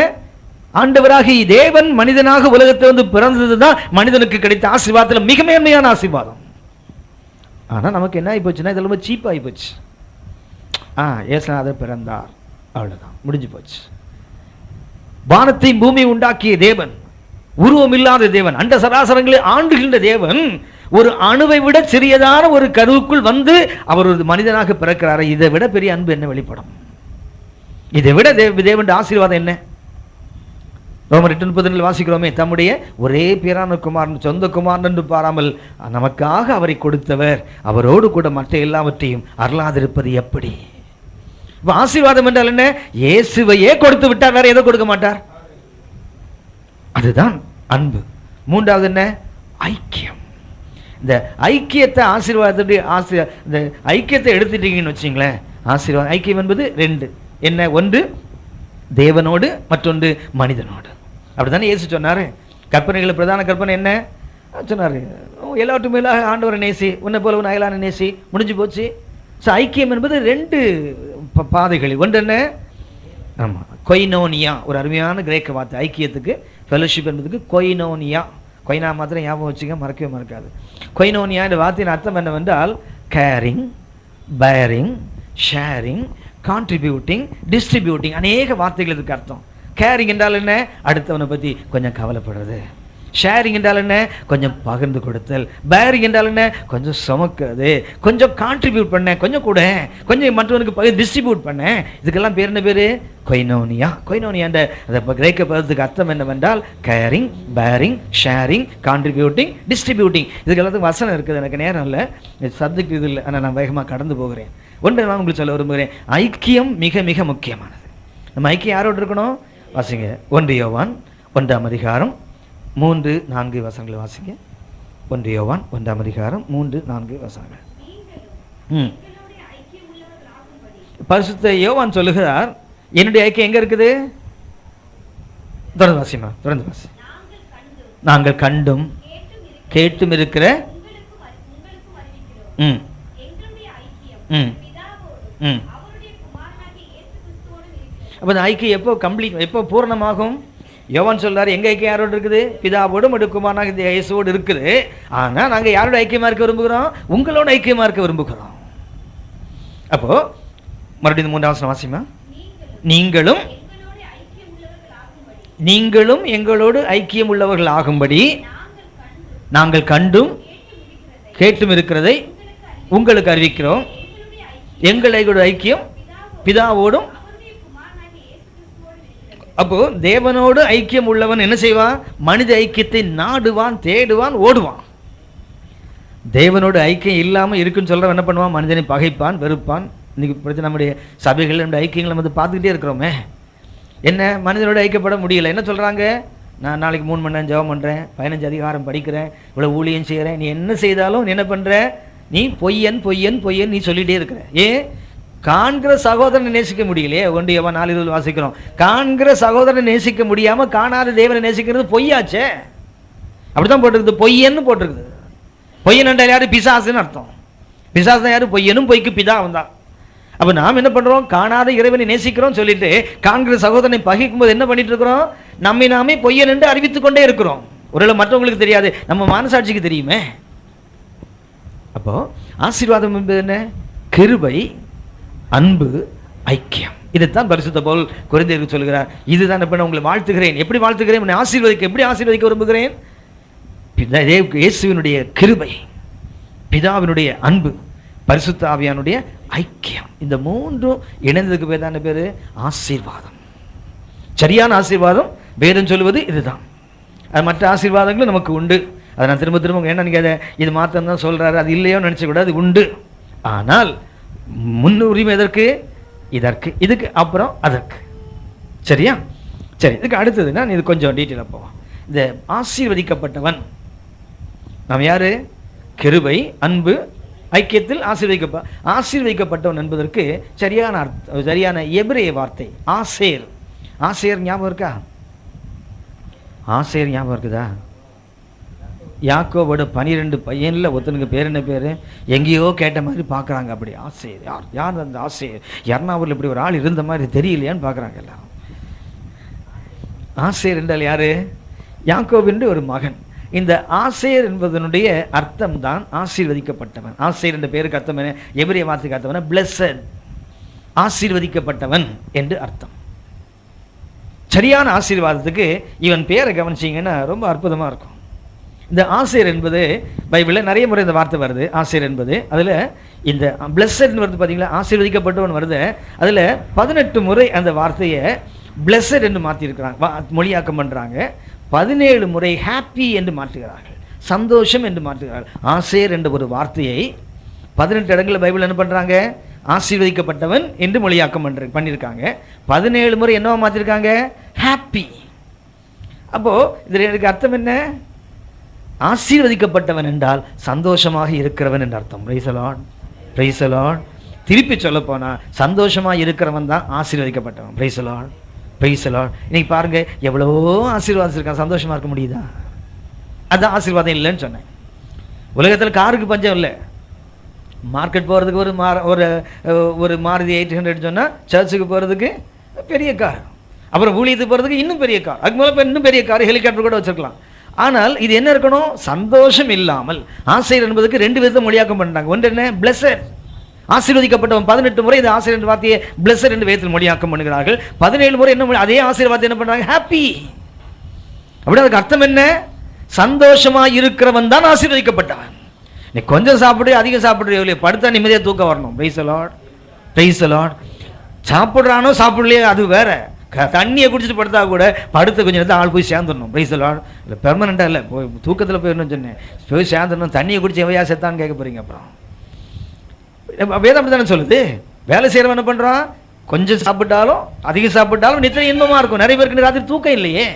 ஆண்டவராகி தேவன் மனிதனாக உலகத்தை வந்து பிறந்ததுதான் மனிதனுக்கு கிடைத்த ஆசீர்வாதத்தில் மிக மேன்மையான ஆசீர்வாதம். ஆனா நமக்கு என்ன ஆகி போச்சுன்னா இதெல்லாம் ரொம்ப சீப் ஆகி போச்சு. இயேசுநாதர் பிறந்தார், அவ்வளவுதான், முடிஞ்சு போச்சு. வானத்தை பூமி உண்டாக்கிய தேவன், உருவம் இல்லாத தேவன், அண்ட சராசரங்களை ஆண்டுகின்ற தேவன் ஒரு அணுவை விட சிறியதான ஒரு கருவுக்குள் வந்து அவர் ஒரு மனிதனாக பிறக்கிறார். இதை விட பெரிய அன்பு என்ன வெளிப்படும்? இதை விட தேவன் ஆசீர்வாதம் என்ன? ரோமர் 8:30 வாசிக்கிறோமே, தம்முடைய ஒரே பேரான குமாரன், சொந்த குமாரன் என்று பாராமல் நமக்காக அவரை கொடுத்தவர், அவரோடு கூட மற்ற எல்லாவற்றையும் அருளாதிருப்பது எப்படி? ஆசீர்வாதம் என்றால் என்ன? இயேசுவையே கொடுத்து விட்டார், வேற எதை கொடுக்க மாட்டார். அதுதான் அன்பு. மூன்றாவது என்ன? ஐக்கியம். இந்த ஐக்கியத்தை ஆசீர்வாதத்துடைய இந்த ஐக்கியத்தை எடுத்துட்டீங்கன்னு வச்சுங்களேன், ஆசீர்வாதம் ஐக்கியம் என்பது ரெண்டு. என்ன? ஒன்று தேவனோடு, மற்றொன்று மனிதனோடு. அப்படித்தானே இயேசு சொன்னாரு. கற்பனைகள் பிரதான கற்பனை என்ன சொன்னாரு? எல்லாவற்றும் மேலாக ஆண்டவரை நேசி, உன்னை போல உன் அயலான நேசி, முடிஞ்சு போச்சு. ஸோ ஐக்கியம் என்பது ரெண்டு பாதைகள். ஒன்று என்ன? ஆமாம், கொய்னோனியா, ஒரு அருமையான கிரேக்க வார்த்தை ஐக்கியத்துக்கு, ஃபெலோஷிப் என்பதுக்கு கொய்னோனியா. கொய்னா மாத்திரம் ஞாபகம் வச்சுக்க, மறக்கவே மறக்காது. கொய்னோனியா என்ற வார்த்தையின் அர்த்தம் என்னவென்றால் caring, bearing, sharing, contributing, distributing, அநேக வார்த்தைகள் இதுக்கு அர்த்தம். கேரிங் என்றால் என்ன? அடுத்தவனை பற்றி கொஞ்சம் கவலைப்படுறது. ஷேரிங் என்றால் என்ன? கொஞ்சம் பகிர்ந்து கொடுத்தல். பேரிங் என்றால் என்ன? கொஞ்சம் சுமக்கிறது, கொஞ்சம் கான்ட்ரிபியூட் பண்ண, கொஞ்சம் கூட கொஞ்சம் மற்றவனுக்கு டிஸ்ட்ரிபியூட் பண்ண. இதுக்கெல்லாம் பேர் என்ன பேர்? கொய்னோனியா. கொய்னோனியா என்ற கிரேக்க பதத்துக்கு அர்த்தம் என்னவென்றால் caring, bearing, sharing, contributing, distributing. இதுக்கு எல்லாத்துக்கும் வசனம் இருக்குது, எனக்கு நேரம் இல்லை, சப்ஜெக்ட் இது இல்லை, ஆனால் நான் வேகமாக கடந்து போகிறேன். ஒன்று நான் உங்களுக்கு சொல்ல விரும்புகிறேன், ஐக்கியம் மிக மிக முக்கியமானது. நம்ம ஐக்கியம் யாரோடு இருக்கணும்? வாசிங்க 1 யோவான் 1:3-4 வசனங்களை வாசிங்க. 1 யோவான் 1:3-4 வசனங்கள். பரிசுத்த யோவான் சொல்லுகிறார், என்னுடைய ஐக்கியம் எங்க இருக்குது? தொடர்ந்து வாசிமா, தொடர்ந்து வாசி. நாங்கள் கண்டும் கேட்டும் இருக்கிற அப்ப இந்த ஐக்கியம் எப்போ கம்ப்ளீட், எப்போ பூர்ணமாகும்? யோவான் சொல்றாரு, எங்க ஐக்கியம் யாரோடு இருக்குது? பிதாவோடும் குமாரனாகிய இயேசுவோடு இருக்குது. ஆனா நாங்க யாரோட ஐக்கியமா இருக்க விரும்புகிறோம்? உங்களோட ஐக்கியமா இருக்க விரும்புகிறோம். அப்போ மறுபடியும் 3வது வசனம் வாசிமா. நீங்களும் எங்களோடு ஐக்கியம் உள்ளவர்கள் ஆகும்படி நாங்கள் கண்டும் கேட்டும் இருக்கிறதை உங்களுக்கு அறிவிக்கிறோம். எங்களோட ஐக்கியம் பிதாவோடும். அப்போ தேவனோடு ஐக்கியம் உள்ளவன் என்ன செய்வான்? மனித ஐக்கியத்தை நாடுவான், தேடுவான், ஓடுவான். தேவனோடு ஐக்கியம் இல்லாமல் இருக்குன்னு சொல்றவன் என்ன பண்ணுவான்? மனிதனை பகைப்பான், வெறுப்பான். இன்னைக்கு பிரச்சனை நம்முடைய சபைகள், நம்முடைய ஐக்கியங்களை நம்ம பார்த்துக்கிட்டே இருக்கிறோமே. என்ன? மனிதனோடு ஐக்கியப்பட முடியல. என்ன சொல்றாங்க? நான் நாளைக்கு 3 மணி நேரம் ஜெபம் பண்றேன், 15 அதிகாரம் படிக்கிறேன், இவ்வளவு ஊழியம் செய்கிறேன், நீ என்ன செய்தாலும் நீ என்ன பண்ற? நீ பொய்யன் பொய்யன் பொய்யன் நீ சொல்லிட்டே இருக்கிற. ஏன்? காண்கிற சகோதரனை நேசிக்க முடியலையே. 1 யோவான் 4:20 வாசிக்கிறோம். காண்கிற சகோதரனை நேசிக்க முடியாம காணாத தேவனை நேசிக்கிறது பொய்யாச்சே. அப்படித்தான் போட்டிருக்குது, பொய்யன்னு போட்டிருக்குது. பொய்யன் என்றால் யாரு? பிசாசுன்னு அர்த்தம். பிசாசு தான் யாரு? பொய்யனும் பொய்க்கு பிதா வந்தான். அப்ப நாம் என்ன பண்றோம்? காணாத இறைவனை நேசிக்கிறோம் சொல்லிட்டு காண்கிற சகோதரனை பகைக்கும் போது என்ன பண்ணிட்டு இருக்கிறோம்? நம்மை நாமே பொய்யன் என்று அறிவித்துக் கொண்டே இருக்கிறோம். ஒருவேளை மற்றவங்களுக்கு தெரியாது, நம்ம மனசாட்சிக்கு தெரியுமே. அப்போ ஆசீர்வாதம் என்பது என்ன? கிருபை, அன்பு, ஐக்கியம். இதைத்தான் பரிசுத்த பவுல் கொரிந்தியருக்கு சொல்கிறார். இதுதான் இப்ப நான் உங்களை வாழ்த்துகிறேன். எப்படி வாழ்த்துகிறேன்? உன்னை ஆசீர்வதிக்க. எப்படி ஆசீர்வதிக்க விரும்புகிறேன்? இயேசுவினுடைய கிருபை, பிதாவினுடைய அன்பு, பரிசுத்த ஆவியானுடைய ஐக்கியம். இந்த மூன்றும் இணைந்ததுக்கு பேர் தான் பேரு ஆசீர்வாதம். சரியான ஆசீர்வாதம் வேதம் சொல்லுவது இதுதான். அது மற்ற ஆசீர்வாதங்களும் நமக்கு உண்டு. அதை நான் திரும்ப திரும்ப என்ன நினைக்காத, இது மாத்திரம் தான் சொல்றாரு, அது இல்லையோ நினைச்ச கூடாது, உண்டு. ஆனால் முன்னுரிமை எதற்கு? இதற்கு, இதுக்கு அப்புறம் அதற்கு. சரியா? சரி, இதுக்கு அடுத்ததுன்னா இது கொஞ்சம் டீட்டெயிலாக போவோம். இந்த ஆசீர்வதிக்கப்பட்டவன் நாம் யாரு? கிருபை, அன்பு, ஐக்கியத்தில் ஆசீர்வதிக்கப்பட்டவன் என்பதற்கு சரியான எபிரேய வார்த்தை ஆசேர். ஆசேர் ஞாபகம் இருக்கா? ஆசேர் ஞாபகம் இருக்குதா? யாக்கோவோட 12 பையனில் ஒருத்தனுக்கு பேர் என்ன பேர்? எங்கேயோ கேட்ட மாதிரி பார்க்குறாங்க. அப்படி ஆசேர் யார் அந்த ஆசேர்? எர்ணாவூரில் இப்படி ஒரு ஆள் இருந்த மாதிரி தெரியலையான்னு பார்க்குறாங்க எல்லாரும். ஆசேர் என்றால் யாரு? யாக்கோபின் ஒரு மகன். இந்த ஆசேர் என்பதனுடைய அர்த்தம் தான் ஆசீர்வதிக்கப்பட்டவன். ஆசேர் என்ற பேருக்கு அர்த்தம் என்ன? எபிரேய வார்த்தைக்கு அர்த்தம் பிளஸட், ஆசீர்வதிக்கப்பட்டவன் என்று அர்த்தம். சரியான ஆசீர்வாதத்துக்கு இவன் பேரை கவனிச்சிங்கன்னா ரொம்ப அற்புதமாக இருக்கும். இந்த ஆசேர் என்பது பைபிளில் நிறைய முறை இந்த வார்த்தை வருது. ஆசேர் என்பது அதில் இந்த பிளஸட்னு வருது பார்த்தீங்களா, ஆசீர்வதிக்கப்பட்டவன் வருது. அதில் 18 முறை அந்த வார்த்தையை பிளஸட் என்று மாற்றிருக்கிறாங்க, மொழியாக்கம் பண்ணுறாங்க. 17 முறை ஹாப்பி என்று மாற்றுகிறார்கள், சந்தோஷம் என்று மாற்றுகிறார்கள். ஆசேர் என்ற ஒரு வார்த்தையை 18 இடங்களில் பைபிள் என்ன பண்ணுறாங்க? ஆசீர்வதிக்கப்பட்டவன் என்று மொழியாக்கம் பண்ணியிருக்காங்க. 17 முறை என்னவா மாற்றிருக்காங்க? ஹாப்பி. அப்போது இதில் எனக்கு அர்த்தம் என்ன? ஆசீர்வதிக்கப்பட்டவன் என்றால் சந்தோஷமாக இருக்கிறவன் என்று அர்த்தம். Praise the lord, praise the lord. திருப்பி சொல்ல போனால் சந்தோஷமாக இருக்கிறவன் தான் ஆசீர்வதிக்கப்பட்டவன். Praise the lord, praise the lord. இன்னைக்கு பாருங்க எவ்வளவோ ஆசீர்வாதம் இருக்கான், சந்தோஷமா இருக்க முடியுதா? அதுதான் ஆசீர்வாதம் இல்லைன்னு சொன்னேன். உலகத்தில் காருக்கு பஞ்சம் இல்லை. மார்க்கெட் போகிறதுக்கு ஒரு மாருதி 800 சொன்னால் சர்ச்சுக்கு போகிறதுக்கு பெரிய கார், அப்புறம் ஊழியத்துக்கு போகிறதுக்கு இன்னும் பெரிய கார், அதுக்கு மேலே இன்னும் பெரிய கார், ஹெலிகாப்டர் கூட வச்சுருக்கலாம். ஆனால் இது என்ன இருக்கணும்? சந்தோஷம் இல்லாமல். ஆசைர் என்பதுக்கு 2 விதத்தை மொழியாக்கம் பண்ணுறாங்க. ஒன்று என்ன? பிளஸட், ஆசீர்வதிக்கப்பட்டவன். 18 முறை இந்த ஆசீர்வாத வார்த்தையை பிளஸட் என்று வேதத்தில் மொழியாக்கம் பண்ணுகிறார்கள். 17 முறை என்ன அதே ஆசீர்வாதத்தை என்ன பண்றாங்க? ஹாப்பி. அப்படி அதுக்கு அர்த்தம் என்ன? சந்தோஷமா இருக்கிறவன் தான் ஆசீர்வதிக்கப்பட்டவன். நீ கொஞ்சம் சாப்பிடு, அதிகம் சாப்பிடுற, படுத்தா நிம்மதியாக தூக்கம் வரணும். Praise the lord, praise the lord. சாப்பிட்றானோ சாப்பிடலையே அது வேற. தண்ணியை குடிச்சிட்டு படுத்தா கூட படுத்த கொஞ்சம் நேரத்தில் ஆள் போய் சேர்ந்துடணும். Price the Lord. இல்லை பெர்மனெண்ட்டாக இல்லை, போய் தூக்கத்தில் போயிடணும்னு சொன்னேன். போய் சேர்ந்துடணும். தண்ணியை குடிச்சு எவையா செத்தான்னு கேட்க போறீங்க. அப்புறம் வேதம் அப்படி தானே சொல்லுது. வேலை செய்கிறவன் என்ன பண்ணுறான்? கொஞ்சம் சாப்பிட்டாலும் அதிகம் சாப்பிட்டாலும் நித்திரை இன்பமாக இருக்கும். நிறைய பேருக்கு ராத்திரி தூக்கம் இல்லையே.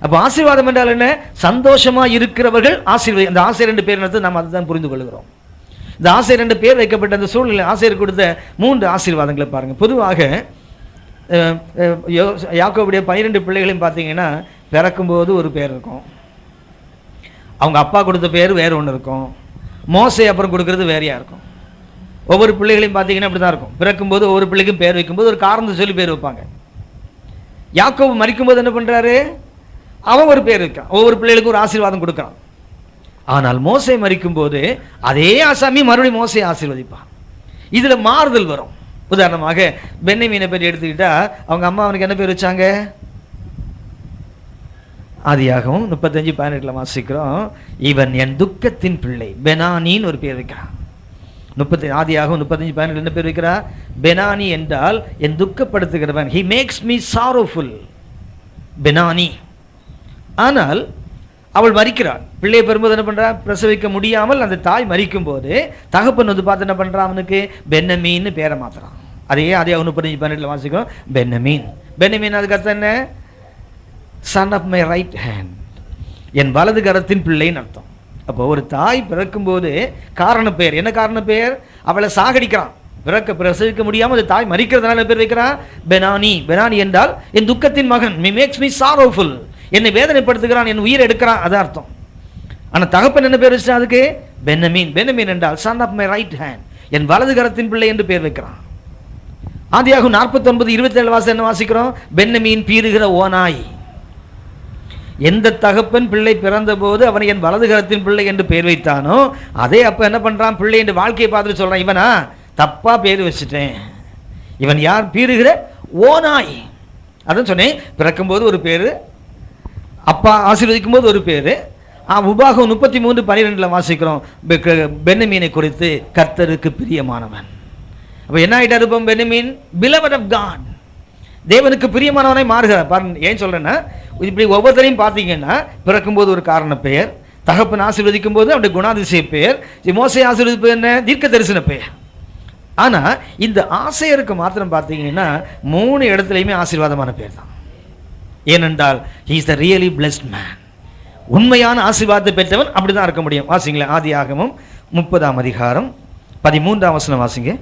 அப்போ ஆசீர்வாதம் என்றால் என்ன? சந்தோஷமாக இருக்கிறவர்கள் ஆசீர்வாதம். அந்த ஆசையர் என்ற பேர் எடுத்து நாம் அதுதான் புரிந்து கொள்கிறோம். இந்த ஆசையர் என்ற பேர் வைக்கப்பட்ட அந்த சூழ்நிலை, ஆசையர் கொடுத்த 3 ஆசீர்வாதங்களை பாருங்கள். பொதுவாக யாக்கோபுடைய 12 பிள்ளைகளையும் பார்த்தீங்கன்னா பிறக்கும்போது ஒரு பேர் இருக்கும், அவங்க அப்பா கொடுத்த பேர் வேறு ஒன்று இருக்கும், மோசே அப்புறம் கொடுக்கறது வேறையா இருக்கும். ஒவ்வொரு பிள்ளைகளையும் பார்த்தீங்கன்னா அப்படி தான் இருக்கும். பிறக்கும்போது ஒவ்வொரு பிள்ளைக்கும் பேர் வைக்கும்போது ஒரு காரணத்தை சொல்லி பேர் வைப்பாங்க. யாக்கோபு மரிக்கும்போது என்ன பண்ணுறாரு? அவன் ஒரு பேர் வைக்கிறான், ஒவ்வொரு பிள்ளைகளுக்கும் ஒரு ஆசீர்வாதம் கொடுக்குறான். ஆனால் மோசே மரிக்கும்போது அதே ஆசாமி மறுபடியும் மோசையை ஆசீர்வதிப்பான். இதில் மாறுதல் வரும். உதாரணமாக பென்யமீனை பற்றி எடுத்துக்கிட்டா அவங்க அம்மா அவனுக்கு என்ன பேர் வச்சாங்க? ஆதியாகவும் 35:18 வாசிக்கிறோம், இவன் என் துக்கத்தின் பிள்ளை, பெனானின்னு ஒரு பேர் வைக்கிறான். ஆதியாகவும் 35:18 என்ன பேர் வைக்கிறா? பெனானி என்றால் என் துக்கப்படுத்துகிறவன். he makes me sorrowful, Benoni. ஆனால் அவள் மரிக்கிறாள். பிள்ளையை பெறும்போது என்ன பண்றா? பிரசவிக்க முடியாமல் அந்த தாய் மரிக்கும் போது தகப்பன் வந்து பார்த்து என்ன பண்றான்? அவனுக்கு பென்னமீன்னு பேரை மாத்துறான். அதே 35:18 வாசிக்கிறோம், பென்னமீன். பென்னமீன் அதுக்கு அர்த்தம் என்ன? Son of my right hand, என் வலது கரத்தின் பிள்ளைன்னு அர்த்தம். அப்போ ஒரு தாய் பிறக்கும்போது காரண பெயர் என்ன? காரண பெயர் அவளை சாகடிக்கிறான். பிரசவிக்க முடியாமல் அந்த தாய் மரிக்கிறதுனால பேர் வைக்கிறான் பெனானி. பெனானி என்றால் என் துக்கத்தின் மகன், he makes me sorrowful, என்னை வேதனைப்படுத்துகிறான், என் உயிரை எடுக்கிறான், அதான் அர்த்தம். ஆனால் தகப்பன் என்ன பேர் வச்சா அதுக்கு? பென்னமீன். பென்னமீன் என்றால் son of my right hand, என் வலது கரத்தின் பிள்ளை என்று பேர் வைக்கிறான். ஆதியாகும் 49:27 வாசம் என்ன வாசிக்கிறோம்? பென்னமீன் பீறுகிற ஓநாய். எந்த தகப்பன் பிள்ளை பிறந்த போது அவனை என் வலது கரத்தின் பிள்ளை என்று பேர் வைத்தானோ அதே அப்ப என்ன பண்றான்? பிள்ளை என்று வாழ்க்கையை பார்த்துட்டு சொல்றான், இவனா தப்பா பேர் வச்சுட்டேன், இவன் யார்? பீறுகிற ஓநாய். அதான் சொன்னேன், பிறக்கும்போது ஒரு பேரு, அப்பா ஆசீர்வதிக்கும் போது ஒரு பேரு. உபாகம் 33:12 வாசிக்கிறோம் பென்னமீனை குறித்து, கர்த்தருக்கு பிரியமானவன். அப்ப என்ன ஆயிட்டாரு இப்போ பென்னமீன்? beloved of God, தேவனுக்கு பிரியமானவனை மாறுகிறார். பாருங்க, ஏன் சொல்றேன்னா இப்படி ஒவ்வொருத்தரையும் பார்த்தீங்கன்னா பிறக்கும்போது ஒரு காரண பெயர், தகப்பன் ஆசீர்வதிக்கும் போது அவருடைய குணாதிசய பெயர், மோசே ஆசீர்வதிப்பு என்ன? தீர்க்க தரிசன பெயர். ஆனா இந்த ஆசையருக்கு மாத்திரம் பார்த்தீங்கன்னா 3 இடத்துலையுமே ஆசீர்வாதமான பேர் தான். ஏனென்றால் he is the really blessed man, உண்மையான ஆசீர்வாதத்தை பெற்றவன் அப்படிதான் இருக்க முடியும். வாசிங்களேன், ஆதியாகமம் 30ஆம் அதிகாரம் 13ஆம் வசனம் வாசிங்க.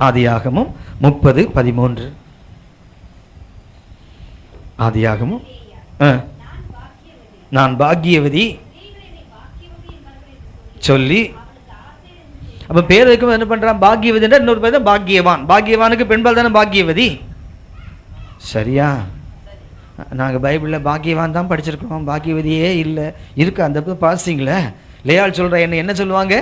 ஆதியாகமம் 30:13. ஆதியாகமம் நான் பாக்கியவதி சொல்லி, அப்ப பேர் வைக்கும் என்ன பண்றான்? பாக்கியவதி. இன்னொரு பேர் தான் பாக்கியவான். பாக்கியவானுக்கு பெண்பால் தானே பாக்கியவதி. சரியா? நாங்கள் பைபிளில் பாக்கியவான் தான் படிச்சிருக்கோம், பாக்கியவதியே இல்லை இருக்கு. அந்த பாசிங்களே லேயாள் சொல்ற என்ன சொல்லுவாங்க?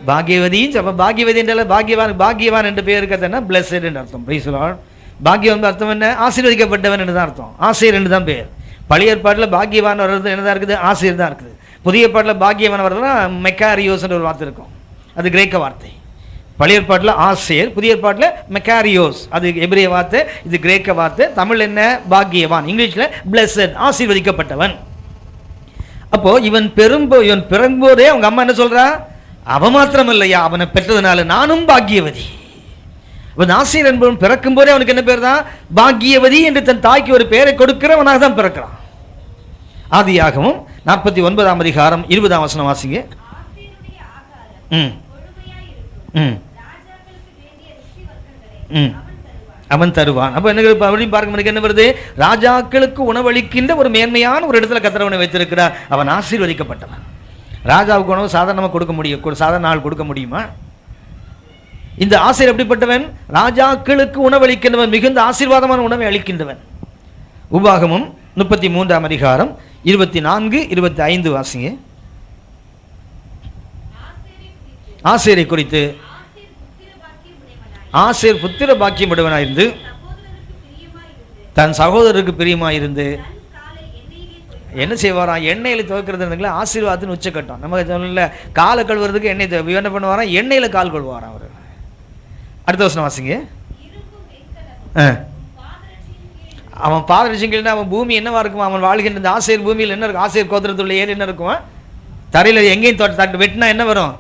பாக்கியவதின்னு. அப்போ பாக்கியவதி என்ற பாக்கியவான் என்ற பேர் இருக்கிறதுனா பிளஸட் என்று அர்த்தம். Praise the Lord. பாக்கியவான் அர்த்தம் என்ன? ஆசீர்வதிக்கப்பட்டவன் என்று தான் அர்த்தம். ஆசிரியர் என்று தான் பேர். பழைய ஏற்பாட்டில் பாக்கியவான் வர்றது என்னதான் இருக்குது? ஆசிரியர் தான் இருக்குது. புதிய ஏற்பாட்டில் பாக்கியவான் வர்றதுனா மெக்காரியோஸ்ன்ற ஒரு வார்த்தை இருக்கும், அது கிரேக்க வார்த்தை. பழைய ஏற்பாட்டில் ஆசிரியர், புதிய ஏற்பாட்டில் மெக்காரியோஸ், அது எபிரேய வார்த்தை, இது கிரேக்க வார்த்தை. தமிழ் என்ன? பாக்கியவான். இங்கிலீஷில் பிளஸட், ஆசீர்வதிக்கப்பட்டவன். அப்போ இவன் பிறம்போதே அவங்க அம்மா என்ன சொல்றா? அவன் மாத்திரம் இல்லையா, அவனை பெற்றதுனால நானும் பாக்கியவதி. அவன் ஆசிரியர் என்பவன் பிறக்கும் போதே அவனுக்கு என்ன பேர் தான்? பாக்கியவதி என்று தன் தாய்க்கு ஒரு பெயரை கொடுக்கிறவனாக தான் பிறக்கிறான். ஆதியாகமம் 49ஆம் அதிகாரம் 20ஆம் வசனம் வாசிங்க. அவன் தருவான். அப்ப என்ன பார்க்க என்ன வருது? ராஜாக்களுக்கு உணவளிக்கின்ற ஒரு மேன்மையான ஒரு இடத்துல கர்த்தர் வைத்திருக்கிறார். அவன் ஆசீர்வதிக்கப்பட்டவன். ராஜாவுக்கு உணவு சாதாரணமாக கொடுக்க முடியும், சாதாரண ஆள் கொடுக்க முடியுமா? இந்த ஆசிரியர் எப்படிப்பட்டவன்? ராஜாக்களுக்கு உணவளிக்கின்றவன், மிகுந்த ஆசீர்வாதமான உணவை அளிக்கின்றவன். உபாகமம் 33ஆம் அதிகாரம் 24-25 வாசிங்க. ஆசேரை குறித்து, ஆசேர் புத்திர பாக்கியம் உடையவனாயிருந்து தன் சகோதரருக்கு பிரியமாயிருந்து என்ன செய்வாராம்? எண்ணெயில் துவைக்கிறது ஆசீர்வாதத்தின் உச்சக்கட்டம். நம்ம சொல்லல, காலை கழுவுறதுக்கு எண்ணெய் என்ன பண்ணுவாராம்? எண்ணெயில் கால் கொள்வாராம் அவர். அடுத்த வசனம் வாசிங்க. அவன் பாதரட்சிகள் அவன் பூமி என்னவா இருக்குமா? அவன் வாழ்கின்ற ஆசேர் பூமியில் என்ன இருக்கும்? ஆசேர் கோத்திரத்துள்ள ஏர் என்ன இருக்குமா? தரையில் எங்கேயும் தட்டு வெட்டினா என்ன வரும்?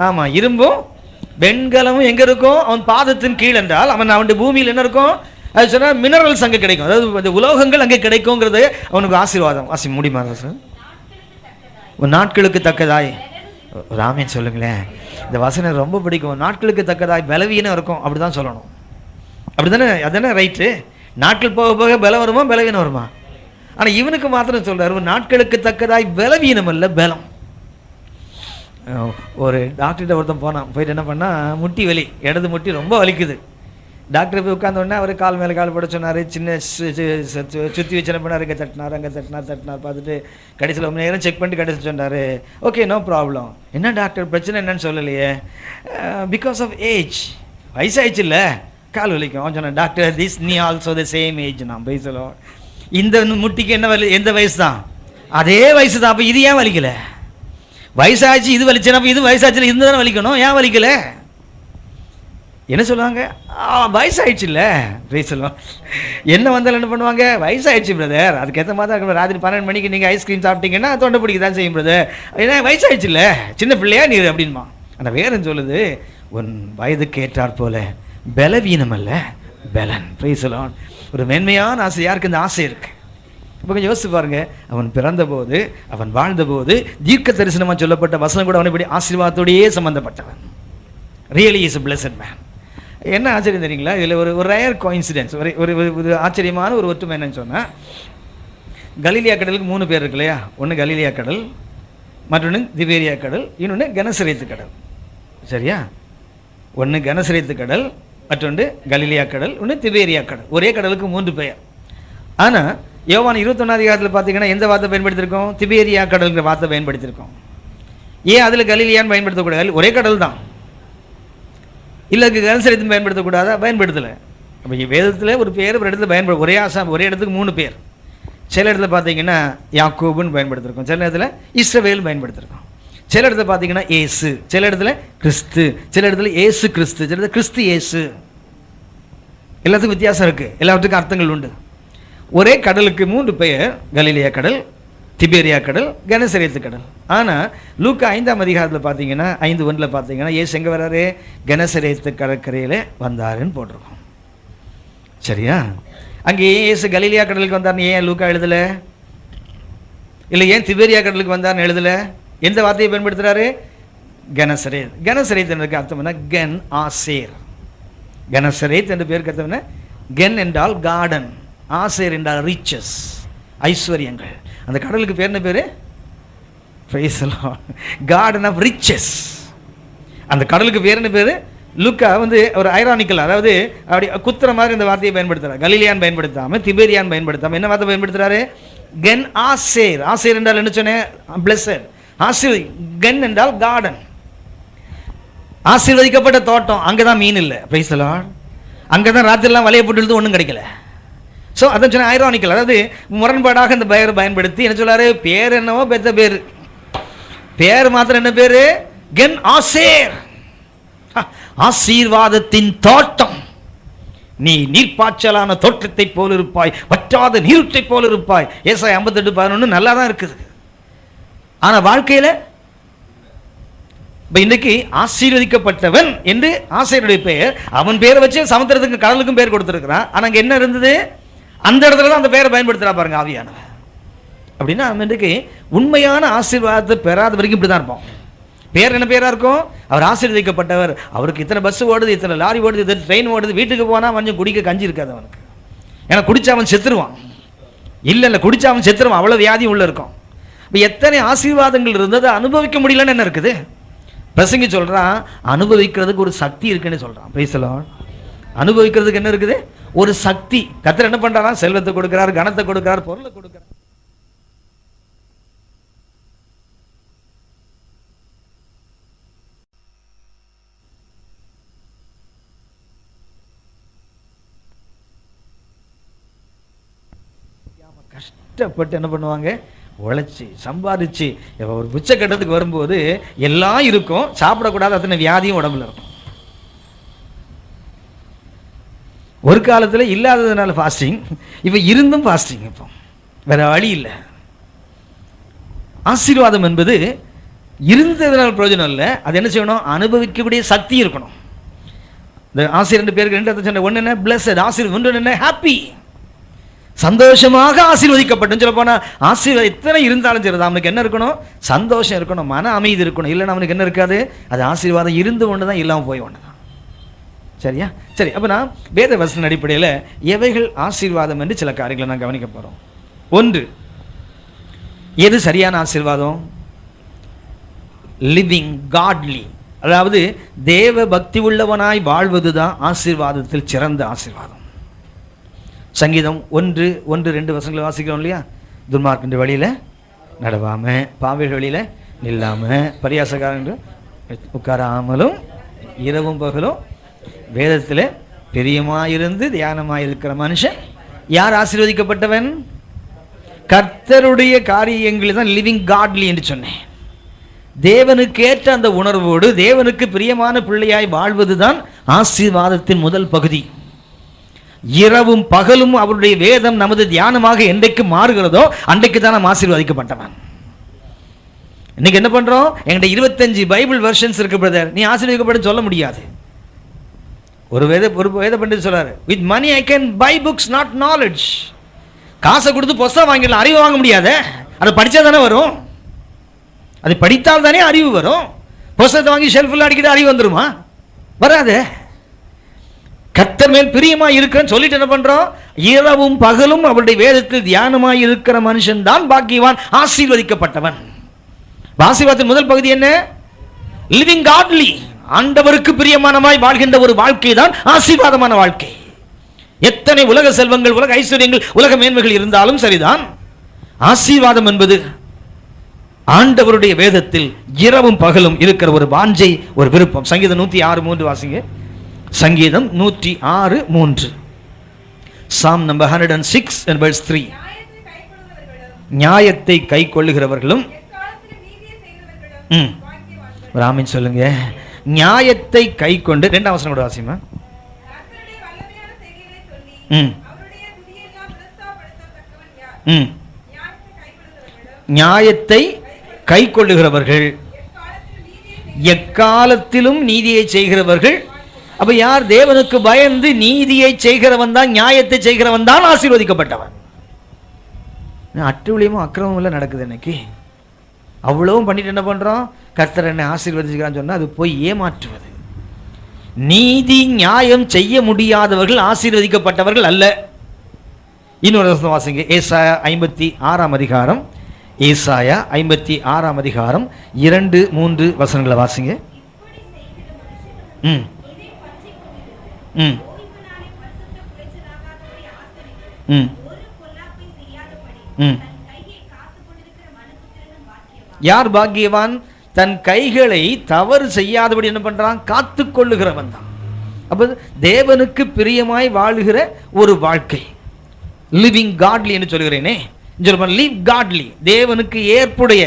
ஆமா, இரும்பும் வெண்கலமும் எங்க இருக்கும்? அவன் பாதத்தின் கீழ் என்றால் அவனுடைய பூமியில் என்ன இருக்கும்? அது சொன்னா மினரல்ஸ் அங்கே கிடைக்கும், அதாவது உலோகங்கள் அங்கே கிடைக்கும்ங்கிறது அவனுக்கு ஆசீர்வாதம். முடியுமா சார்? நாட்களுக்கு தக்கதாய் ராமன் சொல்லுங்களேன். இந்த வசனம் ரொம்ப பிடிக்கும். நாட்களுக்கு தக்கதாய் பலவீனம் இருக்கும், அப்படிதான் சொல்லணும். அப்படிதானே? அதானே ரைட்டு. நாட்கள் போக போக பலம் வருமா பலவீனம் வருமா? ஆனா இவனுக்கு மாத்திரம் சொல்றாரு, நாட்களுக்கு தக்கதாய் பலவீனம் அல்ல பலம். ஒரு டாக்டர்கிட்ட ஒருத்தன் போனான். போயிட்டு என்ன பண்ணா, முட்டி வலி, இடது முட்டி ரொம்ப வலிக்குது. டாக்டர் போய் உட்காந்தோடனே அவர் கால் மேலே கால் போட சொன்னார். சின்ன சுற்றி வச்சு என்ன பண்ணார்? இங்கே தட்டினார், அங்கே தட்டினார். பார்த்துட்டு கடைசியில் ரொம்ப நேரம் செக் பண்ணிட்டு கடைசி சொன்னார், ஓகே நோ ப்ராப்ளம். என்ன டாக்டர் பிரச்சனை என்னன்னு சொல்லலையே? பிகாஸ் ஆஃப் ஏஜ், வயசாயிடுச்சு இல்லை, கால் வலிக்கும். அவன் சொன்னான், டாக்டர் திஸ் நீ ஆல்சோ த சேம் ஏஜ். நான் போய் சொல்லுவோம், இந்த முட்டிக்கு என்ன எந்த வயசு தான்? அதே வயசு தான். அப்போ இது ஏன் வலிக்கலை? வயசாச்சு இது வலிச்சேன், அப்போ இது வயசாச்சு இருந்து தானே வலிக்கணும், ஏன் வலிக்கலை? என்ன சொல்லுவாங்க? வயசாயிடுச்சு இல்லை சொல்லுவாங்க. என்ன வந்தாலும் என்ன பண்ணுவாங்க? வயசாயிடுச்சு பிரதர், அதுக்கேற்ற மாதிரி தான். ராத்திரி 12 மணிக்கு நீங்கள் ஐஸ்கிரீம் சாப்பிட்டீங்கன்னா தொண்டை பிடிக்க தான் செய்யும் பிரதர். ஏன்னா வயசாயிடுச்சு இல்லை, சின்ன பிள்ளையா நீர் அப்படின்மா. ஆனால் வேறுன்னு சொல்லுது, உன் வயதுக்கு ஏற்றாற் போல பலவீனம் அல்ல பலன். சொல்லலாம். ஒரு மென்மையான ஆசை. யாருக்கு இந்த ஆசை இருக்கு? இப்போ கொஞ்சம் யோசிச்சு பாருங்க. அவன் பிறந்த போது, அவன் வாழ்ந்த போது தீர்க்க தரிசனமாக சொல்லப்பட்ட வசனம் கூட அவனை இப்படி ஆசீர்வாதத்தோடையே சம்பந்தப்பட்டவன். Really is a blessed man. என்ன ஆச்சரியம் தெரியுங்களா? இதில் ஒரு ரேர் கோஇன்சிடென்ஸ், ஒரு ஆச்சரியமான ஒரு ஒற்றுமை என்னன்னு சொன்னால், கலிலியா கடலுக்கு 3 பேர் இருக்கு இல்லையா? ஒன்று கலிலியா கடல், மற்றொன்று திபேரியா கடல், இன்னொன்று கெனசரேத்து கடல். சரியா? ஒன்று கெனசரேத்து கடல், மற்றொன்று கலிலியா கடல், ஒன்று திபேரியா கடல். ஒரே கடலுக்கு 3 பெயர். ஆனால் யோவான் 21ஆம் அதிகாரத்தில் பார்த்தீங்கன்னா எந்த வார்த்தை பயன்படுத்தியிருக்கோம்? திபேரியா கடல்ங்கிற வார்த்தை பயன்படுத்தியிருக்கோம். ஏன் அதில் கலிலியான்னு பயன்படுத்தக்கூடாது? ஒரே கடல் தான். இல்லை கெனசரேத்து பயன்படுத்தக்கூடாதா? பயன்படுத்தலை. அப்போ வேதத்தில் ஒரு பேர் ஒரு இடத்துல ஒரே இடத்துக்கு 3 பேர். சில இடத்துல பார்த்தீங்கன்னா யாக்கோபுன்னு பயன்படுத்திருக்கோம், சில இடத்துல இஸ்ரவேல் பயன்படுத்திருக்கோம், சில இடத்துல பார்த்தீங்கன்னா ஏசு, சில இடத்துல கிறிஸ்து, சில இடத்துல ஏசு கிறிஸ்து, சில இடத்துல கிறிஸ்து ஏசு. எல்லாத்துக்கும் வித்தியாசம் இருக்குது, எல்லாத்துக்கும் அர்த்தங்கள் உண்டு. ஒரே கடலுக்கு 3 பெயர்: கலிலியா கடல், திபேரியா கடல், கெனசரேத்து கடல். ஆனால் லூக்கா 5ஆம் அதிகாரத்தில் பார்த்தீங்கன்னா 5:1 பார்த்தீங்கன்னா ஏசு எங்கே வர்றாரு? கெனசரேத்து கடற்கரையில் வந்தாருன்னு போட்டிருக்கோம். சரியா? அங்கே ஏசு கலிலியா கடலுக்கு வந்தார்னு ஏன் லூக்கா எழுதலை? இல்லை ஏன் திபேரியா கடலுக்கு வந்தார்னு எழுதலை? எந்த வார்த்தையை பயன்படுத்துகிறாரு? கெனசரேத். கெனசரேத் என்ற அர்த்தம் என்ன? கென் ஆசேர். கெனசரேத் என்ற பேருக்கு அர்த்தம் என்ன? கென் என்றால் கார்டன், ஆசேர் என்றால் ரிச்சஸ், ஐஸ்வர்யங்கள். அந்த கடலுக்கு பேர் என்ன பேரு? Praise the Lord. Garden of riches. அந்த கடலுக்கு பேர் என்ன பேரு? லூக்கா ஒரு ஐரானிக்கல், அதாவது அப்படி குத்துற மாதிரி இந்த வார்த்தையை பயன்படுத்துறாரு. கலிலியான் பயன்படுத்தாம, திபேரியான் பயன்படுத்தாம என்ன வார்த்தை பயன்படுத்துறாரு? கென் ஆசேர். ஆசேர் என்றால் என்ன சொன்னேன்? பிளெஸட். ஆசீர். கென் என்றால் கார்டன், ஆசீர்வதிக்கப்பட்ட தோட்டம். அங்கதான் மீன் இல்லை. Price the Lord. அங்கதான் ராத்திரிலாம் வலையை போட்டு ஒன்றும் கிடைக்கல. ஸோ அதான் சொன்ன ஐரானிக்கல், அதாவது முரண்பாடாக இந்த பெயரை பயன்படுத்தி என்ன சொல்லாரு? பேர் என்னவோ பெத்த பேர், பேர் மாத்திரம் என்ன பேரு? கென் ஆசேர், ஆசீர்வாதத்தின் தோட்டம். நீ நீர்ப்பாய்ச்சலான தோட்டத்தை போல இருப்பாய், வற்றாத நீருற்றை போல இருப்பாய். ஏசாயா 58:11 நல்லா தான் இருக்குது. ஆனா வாழ்க்கையில இன்னைக்கு ஆசீர்வதிக்கப்பட்டவன் என்று ஆசேருடைய பெயர், அவன் பேரை வச்சு சமுத்திரத்துக்கு கடலுக்கும் பேர் கொடுத்திருக்கிறான். ஆனா அங்க என்ன இருந்தது? அந்த இடத்துல தான் அந்த பெயரை பயன்படுத்துறா பாருங்க ஆவியானவர். அப்படின்னா இன்றைக்கு உண்மையான ஆசீர்வாதத்தை பெறாத வரைக்கும் இப்படி தான் இருப்போம். பேர் என்ன பேரா இருக்கும்? அவர் ஆசீர்வதிக்கப்பட்டவர். அவருக்கு இத்தனை பஸ் ஓடுது, இத்தனை லாரி ஓடுது, இத்தனை ட்ரெயின் ஓடுது. வீட்டுக்கு போனால் கொஞ்சம் குடிக்க கஞ்சி இருக்காது அவனுக்கு. ஏன்னா குடிச்சா அவன் செத்துருவான். இல்லை குடிச்சா அவன் செத்துருவான், அவ்வளோ வியாதி உள்ள இருக்கும். இப்போ எத்தனை ஆசீர்வாதங்கள் இருந்தது, அனுபவிக்க முடியலன்னு என்ன இருக்குது? பிரசங்கி சொல்றான், அனுபவிக்கிறதுக்கு ஒரு சக்தி இருக்குன்னு சொல்றான். Price the Lord. அனுபவிக்கிறதுக்கு என்ன இருக்குது? ஒரு சக்தி. கர்த்தர் என்ன பண்றாரா? செல்வத்தை கொடுக்கிறார், கனத்தை கொடுக்கிறார், பொருளை கொடுக்கிறார். கஷ்டப்பட்டு என்ன பண்ணுவாங்க? உழைச்சி சம்பாதிச்சு ஒரு உச்சக்கட்டத்துக்கு வரும்போது எல்லாம் இருக்கும், சாப்பிடக்கூடாது, அத்தனை வியாதியும் உடம்புல இருக்கும். ஒரு காலத்தில் இல்லாததுனால ஃபாஸ்டிங், இப்போ இருந்தும் ஃபாஸ்டிங். இப்போ வேற வழி இல்லை. ஆசீர்வாதம் என்பது இருந்ததுனால பிரயோஜனம் இல்லை. அது என்ன செய்யணும்? அனுபவிக்கக்கூடிய சக்தி இருக்கணும். இந்த ஆசீர்வாத பேருக்கு ரெண்டு அர்த்தம் சொன்ன. ஒன்று என்ன? பிளஸட், ஆசீர்வாதம். ஒன்று என்ன? ஹாப்பி, சந்தோஷமாக ஆசீர்வதிக்கப்பட்டு. சொல்ல போனா ஆசீர்வாதம் எத்தனை இருந்தாலும் சரி, அவனுக்கு என்ன இருக்கணும்? சந்தோஷம் இருக்கணும், மன அமைதி இருக்கணும். இல்லைன்னா அவனுக்கு என்ன இருக்காது? அது ஆசீர்வாதம் இருந்து ஒன்று தான், இல்லாமல் போய் ஒன்று தான். சரியா? சரி, அப்போ நான் வேத வசன அடிப்படையில் எவைகள் ஆசீர்வாதம் என்று சில காரியங்களை நான் கவனிக்க போகிறோம். ஒன்று, எது சரியான ஆசீர்வாதம்? லிவிங் காட்லி, அதாவது தேவ பக்தி உள்ளவனாய் வாழ்வது தான் ஆசீர்வாதத்தில் சிறந்த ஆசீர்வாதம். சங்கீதம் 1:1-2 வசனங்களை வாசிக்கிறோம் இல்லையா? துன்மார்க்கன் வழியில் நடவாம, பாவிகள் வழியில் நில்லாம, பரியாசக்காரன் உட்காராமலும், இரவும் பகலும் வேதத்தில் பிரியமாயிருந்து தியானமாயிருக்கிற மனுஷன் யார் ஆசீர்வதிக்கப்பட்டவன்? கர்த்தருடைய காரியங்களில் தான் லிவிங் காட்லி என்று சொன்னேன். தேவனுக்கேற்ற அந்த உணர்வோடு தேவனுக்கு பிரியமான பிள்ளையாய் வாழ்வது தான் ஆசீர்வாதத்தின் முதல் பகுதி. இரவும் பகலும் அவருடைய வேதம் நமது தியானமாக என்றைக்கு மாறுகிறதோ அன்றைக்கு தான் நாம் ஆசீர்வதிக்கப்பட்டவன். இன்னைக்கு என்ன பண்றோம்? என்கிட்ட 25 பைபிள் வெர்ஷன்ஸ் இருக்கு பிரதர், நீ ஆசீர்வதிக்கப்பட்டு சொல்ல முடியாது. ஒரு வேத பண்டிதர் சொல்றாரு, with money I can buy books not knowledge. காசை கொடுத்து புஸ்தகம் வாங்கிடலாம், அறிவு வாங்க முடியாது. அதை படித்தா தானே வரும், அதை படித்தால் தானே அறிவு வரும். புஸ்தகத்தை வாங்கி ஷெல்ஃபில் அடிக்கிட்டு அறிவு வந்துருமா? வராது. கர்த்தர் மேல் பிரியமா இருக்கிறேன்னு சொல்லிட்டு என்ன பண்றோம்? இரவும் பகலும் அவருடைய வேதத்தில் தியானமாய் இருக்கிற மனுஷன் தான் பாக்கியவான், ஆசீர்வதிக்கப்பட்டவன். ஆசீர்வாதத்தின் முதல் பகுதி என்ன? லிவிங் காட்லி, ஆண்டவருக்கு பிரியமானமாய் வாழ்கின்ற ஒரு வாழ்க்கை தான் ஆசீர்வாதமான வாழ்க்கை. எத்தனை உலக செல்வங்கள், உலக ஐஸ்வர்யங்கள், உலக மேன்மைகள் இருந்தாலும் சரிதான், ஆசீர்வாதம் என்பது ஆண்டவருடைய வேதத்தில் இரவும் பகலும் இருக்கிற ஒரு வாஞ்சை, ஒரு விருப்பம். சங்கீதம் 106:3 வாசிங்க. சங்கீதம் 106:3. Psalm number 106 and verse 3. நியாயத்தை கை கொள்ளுகிறவர்களும், ராமின் சொல்லுங்க, நியாயத்தை கை கொண்டு. 2ஆம் வசனம் கூட வாசிமா. நியாயத்தை கை கொள்ளுகிறவர்கள், எக்காலத்திலும் நீதியை செய்கிறவர்கள். அப்ப யார்? தேவனுக்கு பயந்து நீதியை செய்கிறவன் தான், நியாயத்தை செய்கிறவன் தான் ஆசீர்வதிக்கப்பட்டவன். அட்டுழியமும் அக்கிரமம் எல்லாம் நடக்குது இன்னைக்கு. அவ்வளவும் பண்ணிட்டு என்ன பண்ணுறோம்? கர்த்தர் என்னை ஆசீர்வதிக்கிறான்னு சொன்னால் அது போய் ஏமாற்றுவது. நீதி நியாயம் செய்ய முடியாதவர்கள் ஆசீர்வதிக்கப்பட்டவர்கள் அல்ல. இன்னொரு வசனம் வாசிங்க. ஏசாயா 56 அதிகாரம், ஏசாயா 56 அதிகாரம் 2-3 வசனங்களை வாசிங்க. ம் ம் ம் ம் யார் பாக்கியவான்? தன் கைகளை தவறு செய்யாதபடி என்ன பண்றான்? காத்து கொள்ளுகிறவன் தான். அப்போ தேவனுக்கு பிரியமாய் வாழுகிற ஒரு வாழ்க்கை, லிவிங் காட்லி என்று சொல்கிறேனே, லிவ் காட்லி, தேவனுக்கு ஏற்புடைய,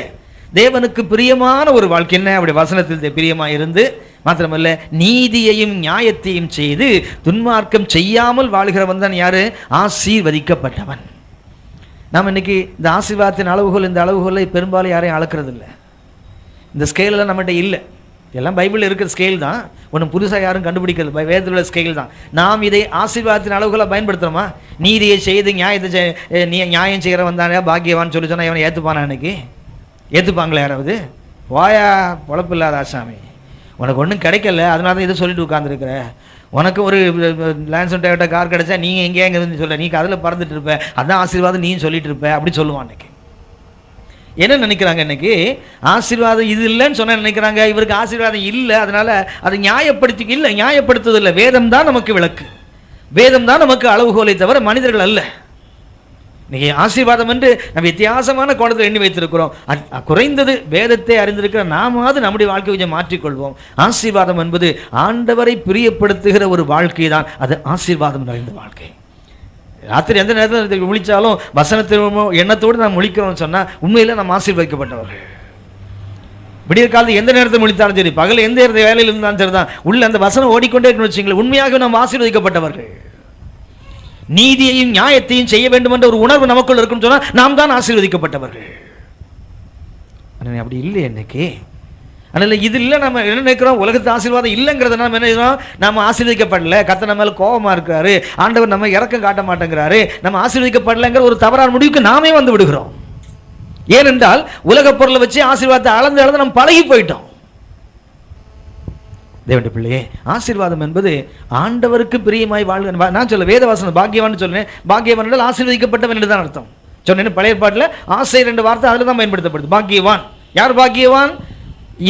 தேவனுக்கு பிரியமான ஒரு வாழ்க்கை. என்ன அப்படி வசனத்தில் பிரியமாய் இருந்து மாத்திரமல்ல நீதியையும் நியாயத்தையும் செய்து துன்மார்க்கம் செய்யாமல் வாழ்கிறவன் தான் யாரு? ஆசீர்வதிக்கப்பட்டவன். நாம் இன்னைக்கு இந்த ஆசீர்வாதத்தின் அளவுகோல், இந்த அளவுகோலை பெரும்பாலும் யாரையும் அளக்கிறது இல்லை. இந்த ஸ்கேலெல்லாம் நம்மகிட்ட இல்லை. எல்லாம் பைபிளில் இருக்கிற ஸ்கேல் தான், ஒன்றும் புதுசாக யாரும் கண்டுபிடிக்கிறது. வேதத்தில் உள்ள ஸ்கேல் தான். நாம் இதை ஆசீர்வாதத்தின் அளவுகளை பயன்படுத்துகிறோமா? நீதியை செய்து நியாயம் செய்கிறவன் தானே பாக்கியவான்னு சொல்லி சொன்னால் இவனை ஏற்றுப்பானா? அன்னைக்கு ஏற்றுப்பாங்களே யாராவது? வாயா பொழப்பு இல்லாத ஆசாமி, உனக்கு ஒன்றும் கிடைக்கல, அதனால தான் இதை சொல்லிட்டு உட்காந்துருக்குற. உனக்கு ஒரு லான்சன் டொயோட்டா கார் கிடைச்சா நீங்கள் எங்கேயாங்க இருந்து சொல்ல, நீ அதில் பறந்துட்டு இருப்ப, அதான் ஆசீர்வாதம் நீ சொல்லிட்டு இருப்ப அப்படி சொல்லுவான். அன்னைக்கு என்ன நினைக்கிறாங்க? இன்னைக்கு ஆசீர்வாதம் இது இல்லைன்னு சொன்ன நினைக்கிறாங்க. இவருக்கு ஆசீர்வாதம் இல்லை, அதனால அதை நியாயப்படுத்துவதில்லை. வேதம் தான் நமக்கு விளக்கு, வேதம் தான் நமக்கு அளவுகோலை தவிர மனிதர்கள் அல்ல. இன்னைக்கு ஆசீர்வாதம் என்று நம்ம வித்தியாசமான கோணத்தில் எண்ணி வைத்திருக்கிறோம். குறைந்தது வேதத்தை அறிந்திருக்கிற நாமாவது நம்முடைய வாழ்க்கை கொஞ்சம் மாற்றிக்கொள்வோம். ஆசீர்வாதம் என்பது ஆண்டவரை பிரியப்படுத்துகிற ஒரு வாழ்க்கை தான். அது ஆசீர்வாதம் நிறைந்த வாழ்க்கை. ராத்திரி எந்த நேரத்தில் முழிச்சாலும் வசனத்தின் எண்ணத்தோடு நாம் முழிக்கிறோம்னு சொன்னால் உண்மையில் நம்ம ஆசீர்வதிக்கப்பட்டவர்கள். விடிய காலத்தில் எந்த நேரத்தில் முழித்தாலும் சரி, பகல் எந்த வேலையில் இருந்தாலும் சரி தான், உள்ள அந்த வசனம் ஓடிக்கொண்டே இருக்கணும்னு வச்சுங்களேன், உண்மையாக நாம் ஆசீர்வதிக்கப்பட்டவர்கள். நீதியையும் நியாயத்தையும் செய்ய வேண்டும் என்ற ஒரு உணர்வு நமக்குள் இருக்குன்னு சொன்னால் நாம் தான் ஆசீர்வதிக்கப்பட்டவர்கள். அப்படி இல்லை இன்னைக்கு. அதனால் இது இல்லை. நம்ம என்ன நினைக்கிறோம்? உலகத்து ஆசீர்வாதம் இல்லைங்கிறத நம்ம என்ன செய்யறோம்? நம்ம ஆசீர்வதிக்கப்படல, கர்த்தர் நம்ம மேலே கோபமாக இருக்காரு, ஆண்டவர் நம்ம இறக்கம் காட்ட மாட்டேங்கிறாரு, நம்ம ஆசீர்வதிக்கப்படலைங்கிற ஒரு தவறான முடிவுக்கு நாமே வந்து விடுகிறோம். ஏனென்றால் உலக பொருளை வச்சு ஆசீர்வாதத்தை அளந்து நம்ம பழகி போயிட்டோம். தேவனுடைய பிள்ளையே, ஆசீர்வாதம் என்பது ஆண்டவருக்கு பிரியமாய் வாழ்க. நான் சொல்ல வேதவாசனம் பாக்கியவான் சொல்லேன். பாக்கியவான் என்றால் ஆசீர்வதிக்கப்பட்டவன் என்று தான் அர்த்தம் சொன்னேன். பழைய பாட்டில் ஆசை 2 வார்த்தை அதில் தான் பயன்படுத்தப்படுது. பாக்கியவான் யார்? பாக்கியவான்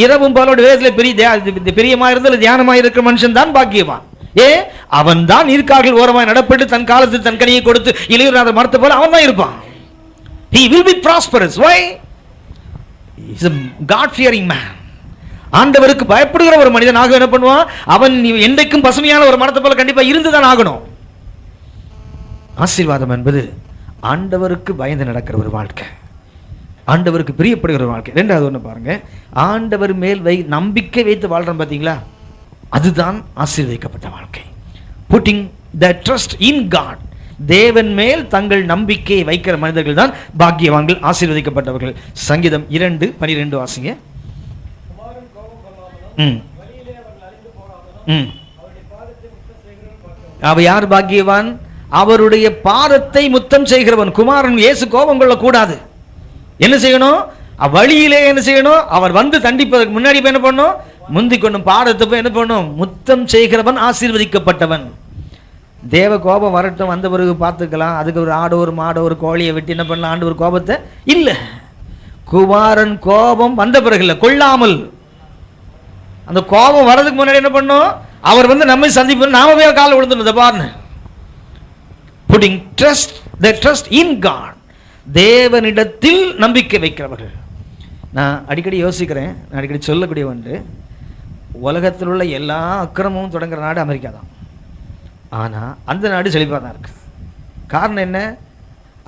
இரவும் பகலோடு வேதத்தில் பிரியமாக இருந்தால் தியானமாக இருக்கிற மனுஷன் தான் பாக்கியவான். அவன் தான் நீர்க்கால்கள் ஓரமாய் நடப்பட்டு தன் காலத்தில் தன் கனியை கொடுத்து இளையராத மரத்தை போல அவன் தான் இருப்பான். He will be prosperous. Why? He is a God-fearing man. ஆண்டவருக்கு பயப்படுகிற ஒரு மனிதனாக என்ன பண்ணுவான்? அவன் என்றைக்கும் பசுமையான ஒரு மரத்தை போல கண்டிப்பா இருந்துதான் ஆகணும். ஆசீர்வாதம் என்பது ஆண்டவருக்கு பயந்து நடக்கிற ஒரு வாழ்க்கை, ஆண்டவருக்கு பிரியப்படுகிற ஒரு வாழ்க்கை. ரெண்டாவது ஒன்று பாருங்க, ஆண்டவர் மேல் நம்பிக்கை வைத்து வாழ்றோம் பார்த்தீங்களா, அதுதான் ஆசீர்வதிக்கப்பட்ட வாழ்க்கை. Putting the trust in God, தேவன் மேல் தங்கள் நம்பிக்கையை வைக்கிற மனிதர்கள் தான் பாக்கியவான்கள், ஆசீர்வதிக்கப்பட்டவர்கள். சங்கீதம் 2:12 வாசிங்க. அவ யார் பாக்கியவான்? அவருடைய பாதத்தை முத்தம் செய்கிறவன். குமாரன் இயேசு கோபம் கொள்ளக்கூடாது. என்ன செய்யணும்? வழியிலே என்ன செய்யணும்? அவர் வந்து தண்டிப்பதற்கு முன்னாடி என்ன பண்ணும்? முந்தி கொண்டும் பாதத்தை போய் என்ன பண்ணும்? முத்தம் செய்கிறவன் ஆசீர்வதிக்கப்பட்டவன். தேவ கோபம் வரட்டும், வந்த பிறகு பார்த்துக்கலாம், அதுக்கு ஒரு ஆடோ ஒரு மாடோ ஒரு கோழியை வெட்டி என்ன பண்ணலாம்? ஆண்டு ஒரு கோபத்தை இல்லை. குமாரன் கோபம் வந்த பிறகு இல்லை, கொள்ளாமல். அந்த கோபம் வர்றதுக்கு முன்னாடி என்ன பண்ணும்? அவர் வந்து நம்மை சந்திப்பு, நாம போய் காலை விழுந்துடும் பாருன்னு. Putting the trust in God, தேவனிடத்தில் நம்பிக்கை வைக்கிறவர்கள். நான் அடிக்கடி யோசிக்கிறேன், நான் அடிக்கடி சொல்லக்கூடிய ஒன்று, உலகத்தில் உள்ள எல்லா அக்கிரமும் தொடங்குற நாடு அமெரிக்கா தான். ஆனால் அந்த நாடு செழிப்பாக தான் இருக்குது. காரணம் என்ன?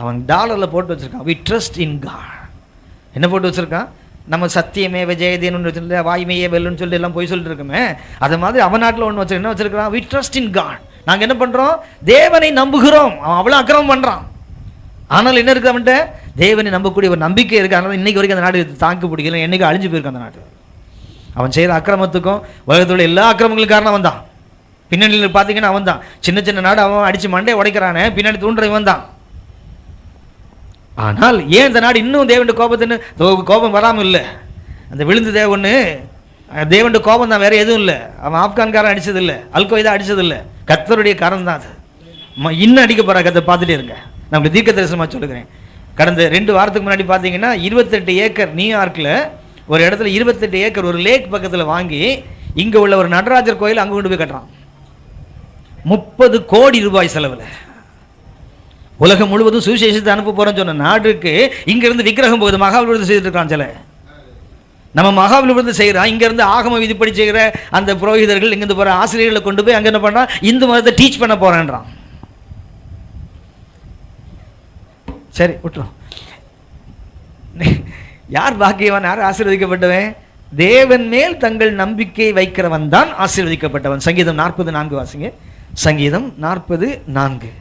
அவன் டாலரில் போட்டு வச்சுருக்கான், வி ட்ரஸ்ட் இன் காட். என்ன போட்டு வச்சுருக்கான்? நம்ம சத்தியமே விஜயதேன்னு வச்சுருந்த வாய்மையே வெல்லுன்னு சொல்லி எல்லாம் போய் சொல்லிட்டு இருக்கோமே, அது மாதிரி அவன் நாட்டில் ஒன்று வச்சு என்ன வச்சுருக்கான்? We trust in God. நாங்கள் என்ன பண்ணுறோம்? தேவனை நம்புகிறோம். அவன் அவ்வளோ அக்கிரமம் பண்ணுறான், ஆனால் என்ன இருக்குது அவன்கிட்ட? தேவனை நம்பக்கூடிய ஒரு நம்பிக்கை இருக்குது. அதனால் இன்றைக்கி வரைக்கும் அந்த நாடு தாக்கு பிடிக்கல, என்றைக்கு அழிஞ்சு போயிருக்கு அந்த நாடு. அவன் செய்கிற அக்கிரமத்துக்கும் உலகத்தில் உள்ள எல்லா அக்கிரமங்களுக்கு காரணம் அவன் தான். பின்னணியில் பார்த்தீங்கன்னா அவன் தான். சின்ன சின்ன நாடு அவன் அடித்து மண்டே உடைக்கிறானே, பின்னாடி தூண்டுற இவன் தான். ஆனால் ஏன் இந்த நாடு இன்னும் தேவனுடைய கோபம் வராமல் இல்லை? அந்த விழுந்து தேவன்னு தேவனுடைய கோபம் தான், வேற எதுவும் இல்லை. அவன் ஆப்கான்காரன் அடிச்சது இல்லை, அல்கொய்தா அடிச்சது இல்லை, கர்த்தருடைய காரணம் தான் அது. இன்னும் அடிக்க போகிற கத்தை பார்த்துட்டே இருங்க. நான் உங்களுக்கு தீர்க்க தரிசனமாக சொல்லுகிறேன். கடந்த 2 வாரத்துக்கு முன்னாடி பார்த்தீங்கன்னா 28 ஏக்கர் நியூயார்க்கில் ஒரு இடத்துல 28 ஏக்கர் ஒரு லேக் பக்கத்தில் வாங்கி இங்கே உள்ள ஒரு நடராஜர் கோயில் அங்கே கொண்டு போய் கட்டுறான். 30 கோடி ரூபாய் செலவில். உலகம் முழுவதும் சுவிசேஷத்தை அனுப்ப போகிறோன்னு சொன்ன நாடுக்கு இங்கேருந்து விக்கிரகம் போகுது. மகாபலிபுரத்தை செய்துட்டு இருக்கான் சில. நம்ம மகாபலிபுரத்தை செய்கிறோம், இங்கேருந்து ஆகம விதிப்படி செய்கிற அந்த புரோகிதர்கள் இங்கேருந்து போகிற ஆசிரியர்களை கொண்டு போய் அங்கே என்ன பண்ணுறான், இந்து மதத்தை டீச் பண்ண போகிறேன்றான். சரி விட்டுரும். யார் பாக்கியவான், யார் ஆசீர்வதிக்கப்பட்டவன்? தேவன் மேல் தங்கள் நம்பிக்கை வைக்கிறவன் தான் ஆசீர்வதிக்கப்பட்டவன். சங்கீதம் 40:4 வாசிங்க. சங்கீதம் 40:4.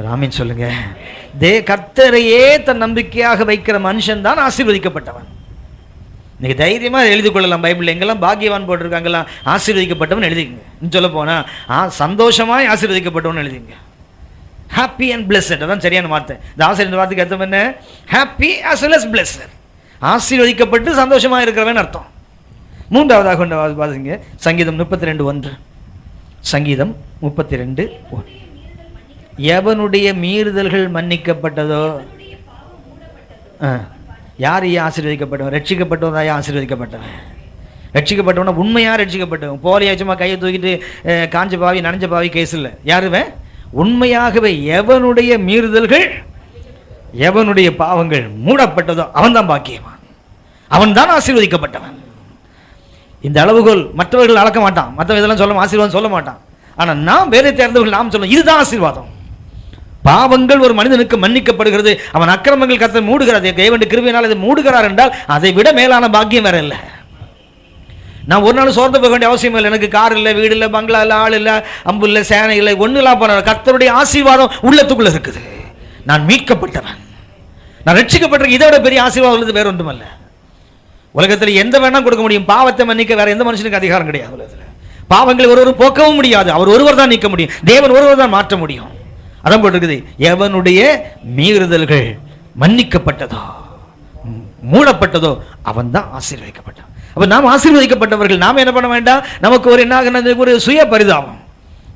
ராமன் சொல்லுங்க. கர்த்தரையே தன் நம்பிக்கையாக வைக்கிற மனுஷன் தான் ஆசீர்வதிக்கப்பட்டவன். நீங்க தைரியமா எழுதி கொள்ளலாம். பைபிள் எங்கெல்லாம் பாக்கியவான் போட்டிருக்காங்கலாம் ஆசீர்வதிக்கப்பட்டவன் எழுதிங்க. சொல்ல போனா சந்தோஷமாய் ஆசீர்வதிக்கப்பட்டவன் எழுதிங்க. ஹாப்பி அண்ட் பிளெஸட், அதான் சரியான வார்த்தை. இந்த ஆசீர்வாத வார்த்தைக்கு அர்த்தம் என்ன? Happy as well as blessed. ஆசீர்வதிக்கப்பட்டு சந்தோஷமா இருக்கிறவன் அர்த்தம். 3வதாக கொண்டு வாசிங்க. சங்கீதம் 32:1. சங்கீதம் 32:1. எவனுடைய மீறுதல்கள் மன்னிக்கப்பட்டதோ, யார் ஆசீர்வதிக்கப்பட்டவன்? ரட்சிக்கப்பட்டவன் தான் ஆசீர்வதிக்கப்பட்டவன். ரட்சிக்கப்பட்டவன உண்மையாக ரட்சிக்கப்பட்டவன். போலியாச்சுமா கையை தூக்கிட்டு காஞ்ச பாவி நனைஞ்ச பாவி கேஸ் இல்லை. யாருவே? உண்மையாகவே எவனுடைய மீறுதல்கள் எவனுடைய பாவங்கள் மூடப்பட்டதோ அவன் தான் பாக்கியவான், அவன் தான் ஆசீர்வதிக்கப்பட்டவன். இந்த அளவுகோல் மற்றவர்கள் அளக்க மாட்டான், மற்ற இதெல்லாம் சொல்ல ஆசீர்வாதம் சொல்ல மாட்டான். ஆனால் நாம் வேலை தேர்ந்தவர்கள் நாம் சொல்ல இதுதான் ஆசீர்வாதம். பாவங்கள் ஒரு மனிதனுக்கு மன்னிக்கப்படுகிறது, அவன் அக்கிரமங்கள் கர்த்தர் மூடுகிறது, தேவனுடைய கிருபையினால் அதை மூடுகிறார் என்றால் அதை விட மேலான பாக்கியம் வேற இல்லை. நான் ஒரு நாள் சோர்ந்து போக வேண்டிய அவசியம் இல்லை. எனக்கு கார் இல்லை, வீடு இல்லை, பங்களா இல்லை, ஆள் இல்லை, அம்பு இல்லை, சேனை இல்லை, ஒன்றும் இல்லாம போன கர்த்தருடைய ஆசீர்வாதம் உள்ளத்துக்குள்ள இருக்குது. நான் மீட்கப்பட்டவன், நான் ரட்சிக்கப்பட்டிருக்கேன். இதோட பெரிய ஆசீர்வாதம் உள்ளது வேற ஒன்றும் இல்லை. உலகத்தில் எந்த வேணா கொடுக்க முடியும், பாவத்தை மன்னிக்க வேற எந்த மனுஷனுக்கு அதிகாரம் கிடையாது. உலகத்தில் பாவங்களை ஒருவரும் போக்கவும் முடியாது, அவர் ஒருவர் தான் நீக்க முடியும், தேவன் ஒருவர் தான் மாற்ற முடியும். அதான் போட்டிருக்குது, எவனுடைய மீறுதல்கள் மன்னிக்கப்பட்டதோ மூடப்பட்டதோ அவன் தான் ஆசீர்வதிக்கப்பட்டான். அப்ப நாம் ஆசீர்வதிக்கப்பட்டவர்கள். நாம் என்ன பண்ண வேண்டாம், நமக்கு ஒரு என்ன ஒரு சுய பரிதாபம்,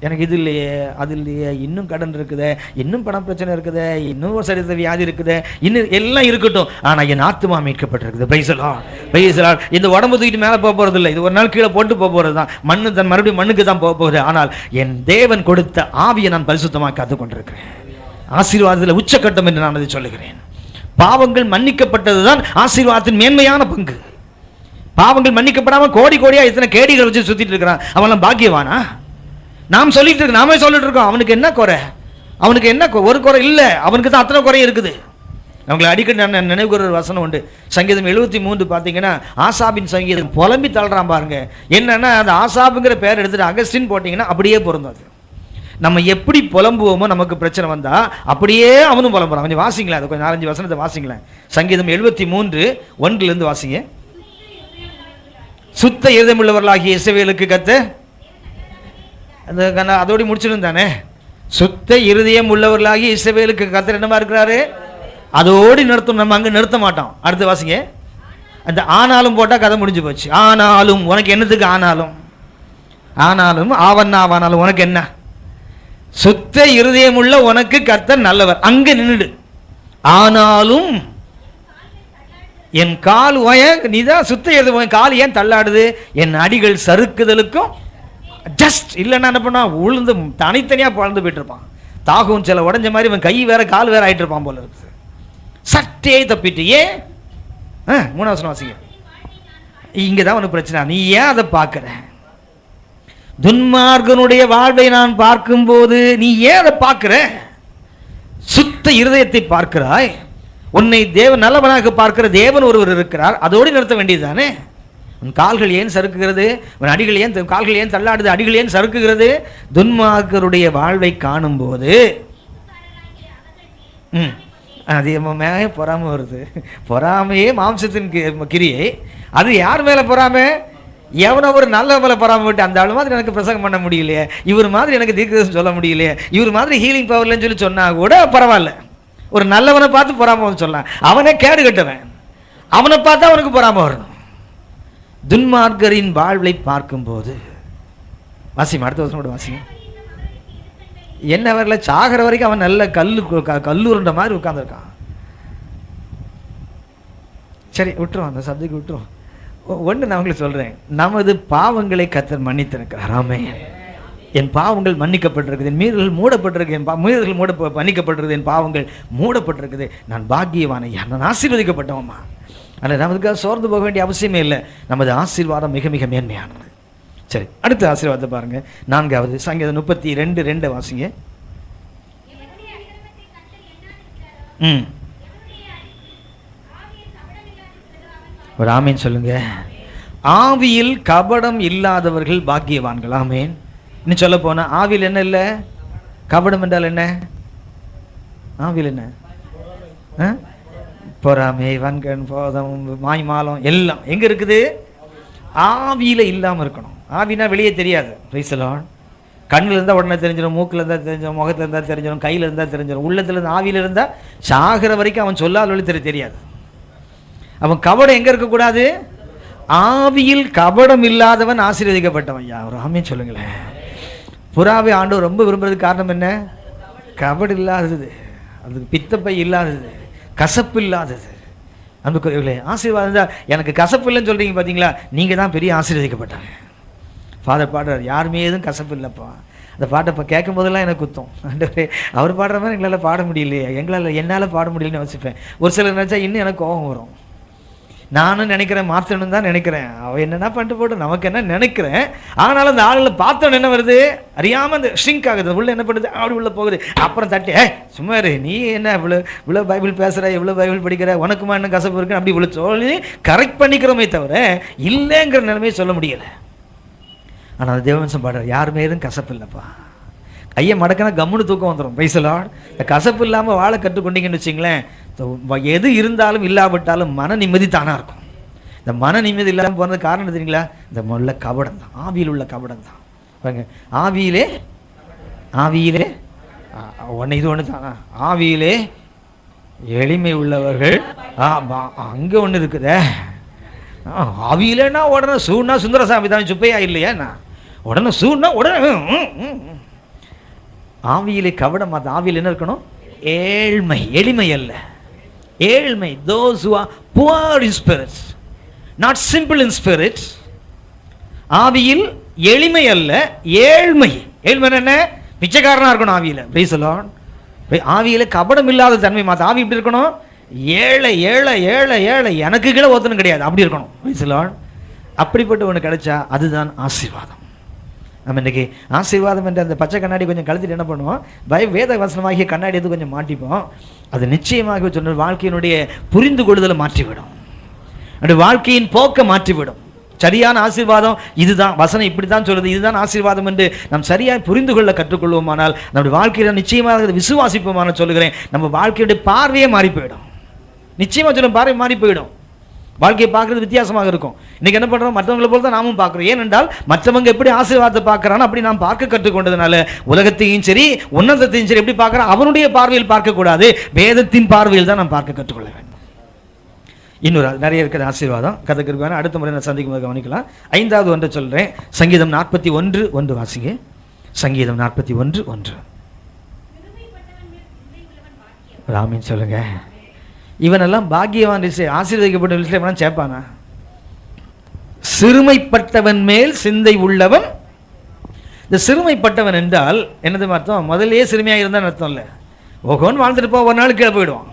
எனக்கு இது இல்லையே அது இல்லையே, இன்னும் கடன் இருக்குது, இன்னும் பண பிரச்சனை இருக்குது, இன்னும் ஒரு சரித்த வியாதி இருக்குது, இன்னும் எல்லாம் இருக்கட்டும், ஆனா என் ஆத்துமா மீட்கப்பட்டிருக்குது. Praise the lord, praise the lord. இந்த உடம்பு தூக்கிட்டு மேலே போக போறது இல்லை, இது ஒரு நாள் கீழே போட்டு போக போறது தான், மண்ணு தன் மறுபடியும் மண்ணுக்கு தான் போக போகுது. ஆனால் என் தேவன் கொடுத்த ஆவியை நான் பரிசுத்தமாக காத்து கொண்டிருக்கிறேன். ஆசீர்வாதத்தில் உச்சக்கட்டம் என்று நான் அதை சொல்லுகிறேன். பாவங்கள் மன்னிக்கப்பட்டதுதான் ஆசீர்வாதத்தின் மேன்மையான பங்கு. பாவங்கள் மன்னிக்கப்படாம கோடி கோடியா இத்தனை கேடிகள் வச்சு சுத்திட்டு இருக்கிறான், அவன் பாக்கியவானா? நாம் சொல்லிட்டு இருக்கோம், நாமே சொல்லிட்டு இருக்கோம். அவனுக்கு என்ன குறை? அவனுக்கு என்ன ஒரு குறை இல்லை, அவனுக்கு தான் அத்தனை குறை இருக்குது. அவங்களை அடிக்கடி நான் நினைவுகிற ஒரு வசனம் உண்டு. சங்கீதம் 73 பார்த்தீங்கன்னா ஆசாபின் சங்கீதம் புலம்பி தள்ளுறான் பாருங்க. என்னன்னா அந்த ஆசாபுங்கிற பேர் எடுத்துட்டு அகஸ்டின் போட்டிங்கன்னா அப்படியே பொருந்தாது. நம்ம எப்படி புலம்புவோமோ நமக்கு பிரச்சனை வந்தா அப்படியே அவனும் புலம்புறான். கொஞ்சம் வாசிங்களேன், அது கொஞ்சம் 4-5 வசனத்தை வாசிங்களேன். சங்கீதம் 73:1 வாசிங்க. சுத்த இருதயம் உள்ளவர்களாகிய இஸ்ரவேலுக்கு கர்த்தர், அந்த அதோடு முடிச்சிருந்தானே, சுத்த இருதயம் உள்ளவர்களாகி இஸ்ரவேலுக்கு கர்த்தர் என்னமா இருக்கிறாரு, அதோடு நிறுத்தும். நம்ம அங்கே நிறுத்த மாட்டோம். அடுத்து வாசிங்க. அந்த ஆனாலும் போட்டால் கதை முடிஞ்சு போச்சு. ஆனாலும் உனக்கு என்னத்துக்கு? ஆனாலும் ஆனாலும் ஆவன்னாவானாலும் உனக்கு என்ன? சுத்த இருதயம் உள்ள உனக்கு கர்த்தர் நல்லவர். அங்கே நின்றுடு. ஆனாலும் என் கால் நீதான் சுத்த இருதயம், கால் ஏன் தள்ளாடுது? என் அடிகள் சறுக்குதலுக்கும் ஜஸ்ட் இல்லைன்னா என்ன பண்ணா உளுந்து தனித்தனியாக பழந்து போயிட்டு இருப்பான். தாகவும் சில உடஞ்ச மாதிரி இவன் கை வேற கால் வேற ஆயிட்டு இருப்பான் போல இருக்குது. சட்டே தப்பிட்டு ஏன் 3 வசனம் வாசிங்க. இங்கதான் உனக்கு பிரச்சனை. நீ ஏன் அதை பார்க்கிற? துன்மார்கனுடைய வாழ்வை நான் பார்க்கும் போது நீ ஏன் அதை பார்க்கிற? சுத்த இருதயத்தை பார்க்கிறாய். உன்னை தேவன் நல்லவனாக பார்க்கிற தேவன் ஒருவர் இருக்கிறார், அதோடு நிறுத்த வேண்டியதுதானே. உன் கால்கள் ஏன் சறுக்குகிறது? உன் அடிகள் ஏன் கால்கள் ஏன் தள்ளாடுது? அடிகள் ஏன் சறுக்குகிறது? துன்மார்க்கருடைய வாழ்வை காணும் போது அது மேலே பொறாமை வருது. பொறாமையே மாம்சத்தின் கிரியை. அது யார் மேல பொறாமை? எவனோ ஒரு நல்லவங்களை பராமரிட்டு அந்த ஆள் மாதிரி எனக்கு பிரசங்கம் பண்ண முடியலையே, இவர் மாதிரி எனக்கு தீர்க்கதரிசனம் சொல்ல முடியலையே, இவர் மாதிரி ஹீலிங் பவர்லன்னு சொல்லி சொன்னா கூட பரவாயில்ல. ஒரு நல்லவனை பார்த்து பொறாம சொல்லலாம். அவனே கேடு கட்டவன், அவனை பார்த்தா அவனுக்கு பொறாம வரணும். துன்மார்க்கரின் வாழ்வை பார்க்கும்போது வாசிமா, அடுத்த வருஷம் கூட வாசிங்க. என்ன வரல, சாகிற வரைக்கும் அவன் நல்ல கல்லூருன்ற மாதிரி உட்கார்ந்துருக்கான். சரி விட்டுருவோம், அந்த சப்ஜெக்ட் விட்டுருவோம். ஒன்று நான் உங்களுக்கு சொல்கிறேன், நமது பாவங்களை கர்த்தர் மன்னித்திருக்கிறார். ஆமென். என் பாவங்கள் மன்னிக்கப்பட்டிருக்குது, என் மீறல்கள் மூடப்பட்டிருக்கு, என் மீறல்கள் மன்னிக்கப்பட்டிருக்குது, என் பாவங்கள் மூடப்பட்டிருக்குது. நான் பாக்கியவான, நான் ஆசீர்வதிக்கப்பட்டவம்மா. ஆனால் நமதுக்காக சோர்ந்து போக வேண்டிய அவசியமே இல்லை. நமது ஆசீர்வாதம் மிக மிக மேன்மையானது. சரி, அடுத்த ஆசீர்வாதத்தை பாருங்க. 4வது சங்கீதம் 32:2 வாசிங்க. ஒரு ஆமீன் சொல்லுங்க. ஆவியில் கபடம் இல்லாதவர்கள் பாக்கியவான்கள். ஆமீன். இன்னும் சொல்ல போனா ஆவியில் என்ன இல்லை? கபடம் என்றால் என்ன? ஆவியில் என்ன? பொறாமை, வன்கண், போதம், மாய்மாலம் எல்லாம் எங்க இருக்குது? ஆவியில இல்லாம இருக்கணும். ஆவினா வெளியே தெரியாது. Price the Lord. கண்ணில் இருந்தால் உடனே தெரிஞ்சிடும், மூக்கில் இருந்தால் தெரிஞ்சிடும், முகத்தில் இருந்தால் தெரிஞ்சிடும், கையில் இருந்தால் தெரிஞ்சிடும், உள்ளத்தில் இருந்தால், ஆவியில் இருந்தால் சாகிற வரைக்கும் அவன் சொல்லாத வழி தெரியாது. அவன் கபடம் எங்க இருக்கக்கூடாது? ஆவியில் கபடம் இல்லாதவன் ஆசீர்வதிக்கப்பட்டவன். ஐயா ஒரு ஆமீன் சொல்லுங்களேன். புறாவை ஆண்டவர் ரொம்ப விரும்புறதுக்கு காரணம் என்ன? கபடு இல்லாதது, அதுக்கு பித்தப்பை இல்லாதது, கசப்பு இல்லாதது. அன்புக்குரியவர்களே, ஆசீர்வாதம் தான். எனக்கு கசப்பு இல்லைன்னு சொல்றீங்க பார்த்தீங்களா, நீங்க தான் பெரிய ஆசீர்வதிக்கப்பட்டாங்க. ஃபாதர் பாடுறார், யாருமே எதுவும் கசப்பு இல்லைப்பா. அந்த பாட்டை இப்போ கேட்கும் போதெல்லாம் எனக்கு குத்தம். அவர் பாடுற மாதிரி எங்களால் பாட முடியலையே, என்னால் பாட முடியலன்னு வச்சுப்பேன். ஒரு சிலர் நினச்சா இன்னும் எனக்கு கோபம் வரும். நானும் நினைக்கிறேன், மாற்றணும் தான் நினைக்கிறேன். அவன் என்னென்ன பண்ணிட்டு போட்டு நமக்கு என்ன நினைக்கிறேன். ஆனாலும் அந்த ஆளுல பார்த்தோன்னு என்ன வருது அறியாமல் அந்த ஷ்ரிங்க் ஆகுது, உள்ள என்ன பண்ணுது, அப்படி உள்ள போகுது. அப்புறம் தட்டி, சும்மா இரு, நீ என்ன இவ்வளோ பைபிள் பேசுகிற, இவ்வளோ பைபிள் படிக்கிற, உனக்குமா என்ன கசப்பு இருக்கு, அப்படி இவ்வளோ சொல்லி கரெக்ட் பண்ணிக்கிறோமே தவிர இல்லைங்கிற நிலைமையை சொல்ல முடியலை. ஆனால் தேவவம்சம் பாடுறார், யாருமே எதுவும் கசப்பு இல்லைப்பா. கையை மடக்கினா கம்முன்னு தூக்கம் வந்துடும். Price the lord. இந்த கசப்பு இல்லாமல் வாழ கற்றுக்கொண்டீங்கன்னு வச்சிங்களேன், எது இருந்தாலும் இல்லாவிட்டாலும் மன நிம்மதி தானாக இருக்கும். இந்த மன நிம்மதி இல்லாமல் போனது காரணம் தெரியுங்களா? இந்த முதல்ல கபடம் தான், ஆவியில் உள்ள கபடம் தான். பாருங்க, ஆவியிலே ஒன்று இது ஒன்று தான். ஆவியிலே எளிமை உள்ளவர்கள். அங்கே ஒன்று இருக்குதே, ஆவியிலேன்னா உடனே சூழ்னா சுந்தரசாமி தான் சுப்பையா இல்லையா? உடனே சூழ்னா உடனே ஆவியிலே கபடம். அது ஆவியில் என்ன இருக்கணும்? ஏழ்மை, எளிமை அல்ல, ஏழ்மை. those who are poor in spirit, not simple in spirit. ஆவியில் எளிமை அல்ல, ஏழ்மை. ஏழ்மை என்ன? பிச்சைக்காரனா இருக்கணும் ஆவியில. praise the Lord. ஆவியில கபடம் இல்லாத தன்மை மாத்த. ஆவி எப்படி இருக்கணும்? ஏழை ஏழை ஏழை ஏழை, எனக்கு கீழே ஒருத்தனும் கிடையாது, அப்படி இருக்கணும். praise the Lord. அப்படிப்பட்ட ஒன்று கிடைச்சா அதுதான் ஆசீர்வாதம். நம்ம இன்றைக்கி ஆசீர்வாதம் என்ற அந்த பச்சை கண்ணாடி கொஞ்சம் கழுத்திட்டு என்ன பண்ணுவோம்? வேத வசனமாகிய கண்ணாடி எது கொஞ்சம் மாட்டிப்போம். அது நிச்சயமாக சொன்ன வாழ்க்கையினுடைய புரிந்து கொள்ளுதலை மாற்றிவிடும், அப்படி வாழ்க்கையின் போக்க மாற்றிவிடும். சரியான ஆசீர்வாதம் இதுதான், வசனம் இப்படி தான் சொல்லுது, இதுதான் ஆசீர்வாதம் என்று நாம் சரியாக புரிந்து கொள்ள கற்றுக்கொள்வோமானால் நம்முடைய வாழ்க்கையில் நிச்சயமாக விசுவாசிப்போமான சொல்லுகிறேன், நம்ம வாழ்க்கையுடைய பார்வையே மாறி போயிடும். நிச்சயமாக சொல்லும், பார்வை மாறி போயிடும். வாழ்க்கையை பார்க்கறது வித்தியாசமாக இருக்கும். இன்னைக்கு என்ன பண்றோம்? மற்றவங்களை போல தான் நாமும் பார்க்கிறோம். ஏனென்றால் மற்றவங்க எப்படி ஆசீர்வாதத்தை பார்க்கறானோ அப்படி நாம் பார்க்க கற்றுக்கொண்டதுனால உலகத்தையும் சரி உன்னதத்தையும் சரி எப்படி பார்க்கறான், அவனுடைய பார்வையில் பார்க்க கூடாது, வேதத்தின் பார்வையில் தான் நாம் பார்க்க கற்றுக்கொள்ள வேண்டும். இன்னொரு நிறைய இருக்கிற ஆசீர்வாதம் கதை அடுத்த முறை நான் சந்திக்கும் போது கவனிக்கலாம். 5வது ஒன்றை சொல்றேன். சங்கீதம் 41:1 வாசிங்க. சங்கீதம் 41:1. ஆமீன் சொல்லுங்க. இவனெல்லாம் பாக்கியவான், ஆசீர்வதிக்கப்பட்ட லிஸ்ட்ல இவன் சேர்ப்பானா? சிறுமைப்பட்டவன் மேல் சிந்தை உள்ளவன். இந்த சிறுமைப்பட்டவன் என்றால் என்னது அர்த்தம்? முதலே சிறுமையாக இருந்தான்னு அர்த்தம் இல்லை. ஓகோன்னு வாழ்ந்துட்டு போ, ஒரு நாள் கீழே போயிடுவான்.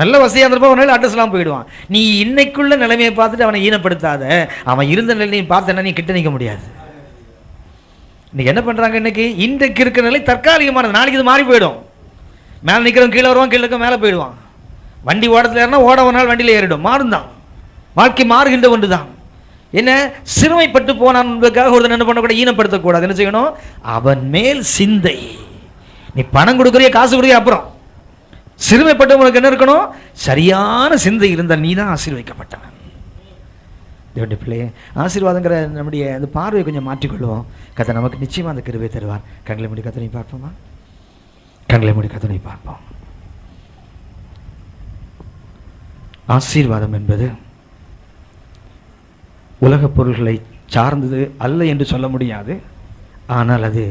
நல்ல வசதியாக இருந்திருப்பா, ஒரு நாள் அட்ரஸ் எல்லாம் போயிடுவான். நீ இன்னைக்குள்ள நிலைமையை பார்த்துட்டு அவனை ஈனப்படுத்தாத. அவன் இருந்த நிலையை பார்த்தேன்னா நீ கிட்ட நிற்க முடியாது. இன்னைக்கு என்ன பண்றாங்க? இன்றைக்கு இருக்கிற நிலை தற்காலிகமானது, நாளைக்கு இது மாறி போயிடும். மேலே நிற்கிறவன் கீழே வருவான், கீழே இருக்க மேலே போயிடுவான். வண்டி ஓடத்தில் ஏறினா ஓட ஒரு நாள் வண்டியில் ஏறிடும், மாறும் தான். வாழ்க்கை மாறுகின்ற ஒன்று தான். என்ன? சிறுமைப்பட்டு போனான் என்பதற்காக ஒருத்தன் என்ன பண்ணக்கூடாது? ஈனப்படுத்தக்கூடாது. என்ன செய்யணும்? அவன் மேல் சிந்தை. நீ பணம் கொடுக்குறிய, காசு கொடுக்குறிய, அப்புறம் சிறுமைப்பட்டவனுக்கு என்ன இருக்கணும்? சரியான சிந்தை இருந்தால் நீ தான் ஆசீர்வதிக்கப்பட்டவன். தேவனுடைய பிள்ளையே, ஆசீர்வாதங்கிற நம்முடைய அந்த பார்வையை கொஞ்சம் மாற்றிக்கொள்வோம். கர்த்தர் நமக்கு நிச்சயமாக அந்த கிருபையை தருவார். கண்களை மூடி கர்த்தரை பார்ப்போமா? கண்களை மூடி கர்த்தரை பார்ப்போம். ஆசீர்வாதம் என்பது உலகப் பொருள்களை சார்ந்தது அல்ல என்று சொல்ல முடியாது. ஆனால் அது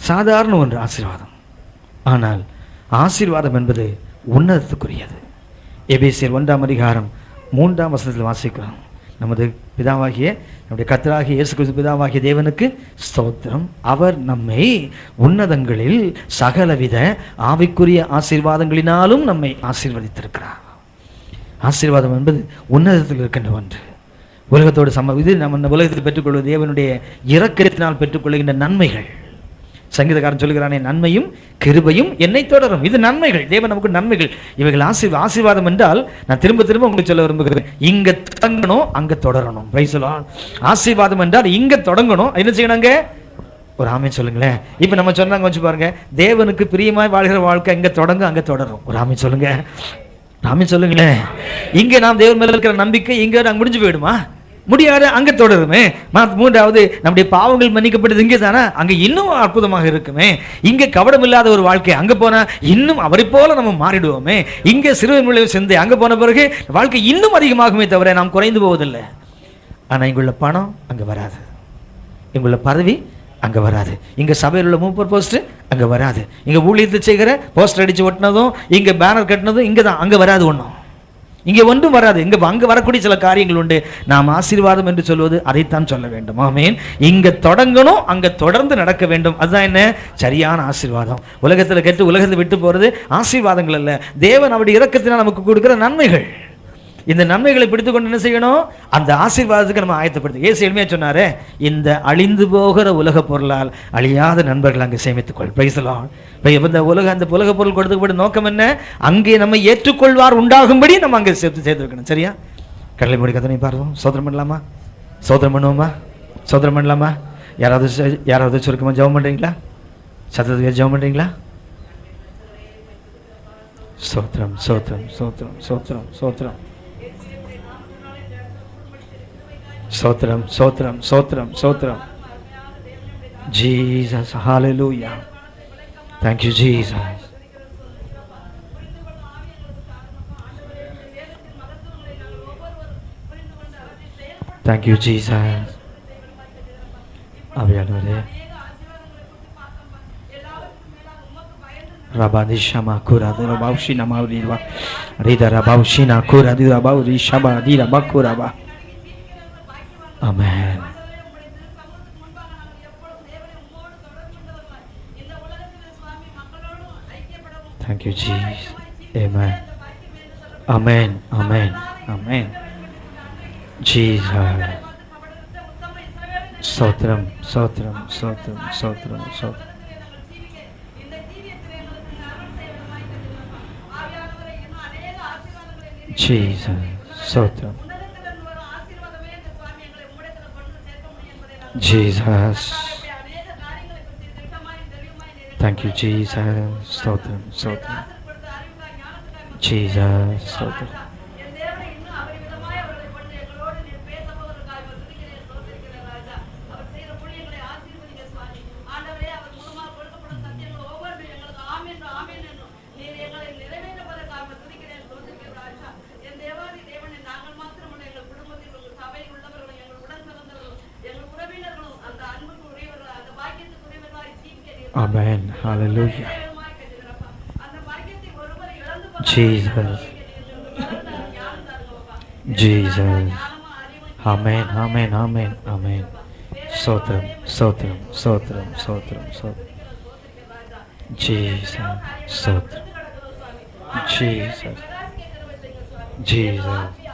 சாதாரண ஒன்று ஆசீர்வாதம். ஆனால் ஆசீர்வாதம் என்பது உன்னதத்துக்குரியது. எபேசியர் 1:3 வாசிக்கிறோம். நமது பிதாவாகிய நம்முடைய கர்த்தராகிய இயேசு கிறிஸ்து பிதாவாகிய தேவனுக்கு ஸ்தோத்திரம். அவர் நம்மை உன்னதங்களில் சகலவித ஆவிக்குரிய ஆசீர்வாதங்களினாலும் நம்மை ஆசீர்வதித்திருக்கிறார். ஆசீர்வாதம் என்பது உன்னதத்தில் இருக்கின்ற ஒன்று. உலகத்தோடு இது நம்ம உலகத்தில் பெற்றுக்கொள்வது தேவனுடைய இரக்கத்தினால் பெற்றுக்கொள்கின்ற நன்மைகள். சங்கீதக்காரன் சொல்கிறானே, நன்மையும் கிருபையும் என்னை தொடரும். இது நன்மைகள், தேவன் நமக்கு நன்மைகள். இவைகள் ஆசீர்வாதம் என்றால், நான் திரும்ப திரும்ப உங்களுக்கு சொல்ல விரும்புகிறேன், இங்க தொடங்கணும் அங்க தொடரணும். Praise the lord. ஆசீர்வாதம் என்றால் இங்க தொடங்கணும், என்ன செய்யணுங்க? ஒரு ஆமென் சொல்லுங்களேன். இப்ப நம்ம சொன்னாங்க, கொஞ்சம் பாருங்க, தேவனுக்கு பிரியமாய் வாழ்கிற வாழ்க்கை இங்க தொடங்க அங்க தொடரும். ஒரு ஆமென் சொல்லுங்க. ஆமென் சொல்லுங்களேன். இங்க நாம் தேவன் மேல இருக்கிற நம்பிக்கை இங்க நாங்க முடிஞ்சு போயிடுமா? முடியாது, அங்க தொடருமே. மூன்றாவது, நம்முடைய பாவங்கள் மன்னிக்கப்பட்டது இங்கே தானே, அங்க இன்னும் அற்புதமாக இருக்குமே. இங்க கவடம் இல்லாத ஒரு வாழ்க்கை, அங்க போனா இன்னும் அவரை போல நம்ம மாறிடுவோமே. இங்க சிறுவை நுழைவு சிந்தை, அங்க போன பிறகு வாழ்க்கை இன்னும் அதிகமாகுமே தவிர நாம் குறைந்து போவதில்லை. ஆனா இங்குள்ள பணம் அங்க வராது, இங்குள்ள பதவி அங்க வராது, இங்க சபையில் உள்ள மூப்பர் போஸ்ட் அங்க வராது, இங்க ஊழியத்தை செய்கிற போஸ்டர் அடிச்சு ஒட்டினதும் இங்க பேனர் கட்டினதும் இங்க தான், அங்க வராது ஒன்றும். இங்கே ஒன்றும் வராது. அங்கே வரக்கூடிய சில காரியங்கள் உண்டு. நாம் ஆசீர்வாதம் என்று சொல்வது அதைத்தான் சொல்ல வேண்டும். ஆமென். இங்கே தொடங்கணும், அங்கே தொடர்ந்து நடக்க வேண்டும். அதுதான் என்ன சரியான ஆசீர்வாதம். உலகத்தில் கெட்டு உலகத்தில் விட்டு போகிறது ஆசீர்வாதங்கள் அல்ல, தேவன் அவருடைய இரக்கத்தினால் நமக்கு கொடுக்கிற நன்மைகள். இந்த நன்மைகளை பிடித்து கொண்டு என்ன செய்யணும்? அந்த ஆசீர்வாதத்துக்கு நம்ம ஆயத்தப்படுத்து. ஏசு எளிமையாக சொன்னாரு, இந்த அழிந்து போகிற உலக பொருளால் அழியாத நண்பர்கள் அங்கே சேமித்துக்கொள். Price the lord. இந்த அந்த உலக பொருள் கொடுத்துக்கப்பட்ட நோக்கம் என்ன? அங்கே நம்ம ஏற்றுக்கொள்வார் உண்டாகும்படி நம்ம அங்கே சேர்த்துக்கணும். சரியா? கடலை மூடி கதனை பார்ப்போம். சோதனம் பண்ணலாமா? சோதனம் பண்ணுவோமா? சோதனம் பண்ணலாமா? யாராவது சுருக்கமா ஜெபம் பண்றீங்களா? சத்தத்துக்கு ஜெபம் பண்றீங்களா? சோத்திரம் சோத்திரம் சோத்திரம் சோத்திரம் சோத்திரம் சோத்திரம் சோத்திரம் சோத்திரம் சோத்திரம். Jesus, hallelujah. Thank you, Jesus. Thank you, Jesus. ஆவியானவரே, Rabadi Shama Kuradi Rabaushina Mauriva Rida Rabaushina Kuradi Rabauri Shaba Dira Bakuraba. Amen. Thank you, Jesus. Amen. Amen. Amen. Amen. Jesus. Sotram, Sotram, Sotram, Sotram, Sotram. Jesus, Sotram. Jesus. Thank you, Jesus. Sotram, Sotram. Jesus, Sotram. Amen. Hallelujah. Jesus. Jesus. Amen. Amen. Amen. Amen. Sotram. Sotram. Sotram. Sotram. Sotram. Jesus. Sotram. Jesus. Jesus.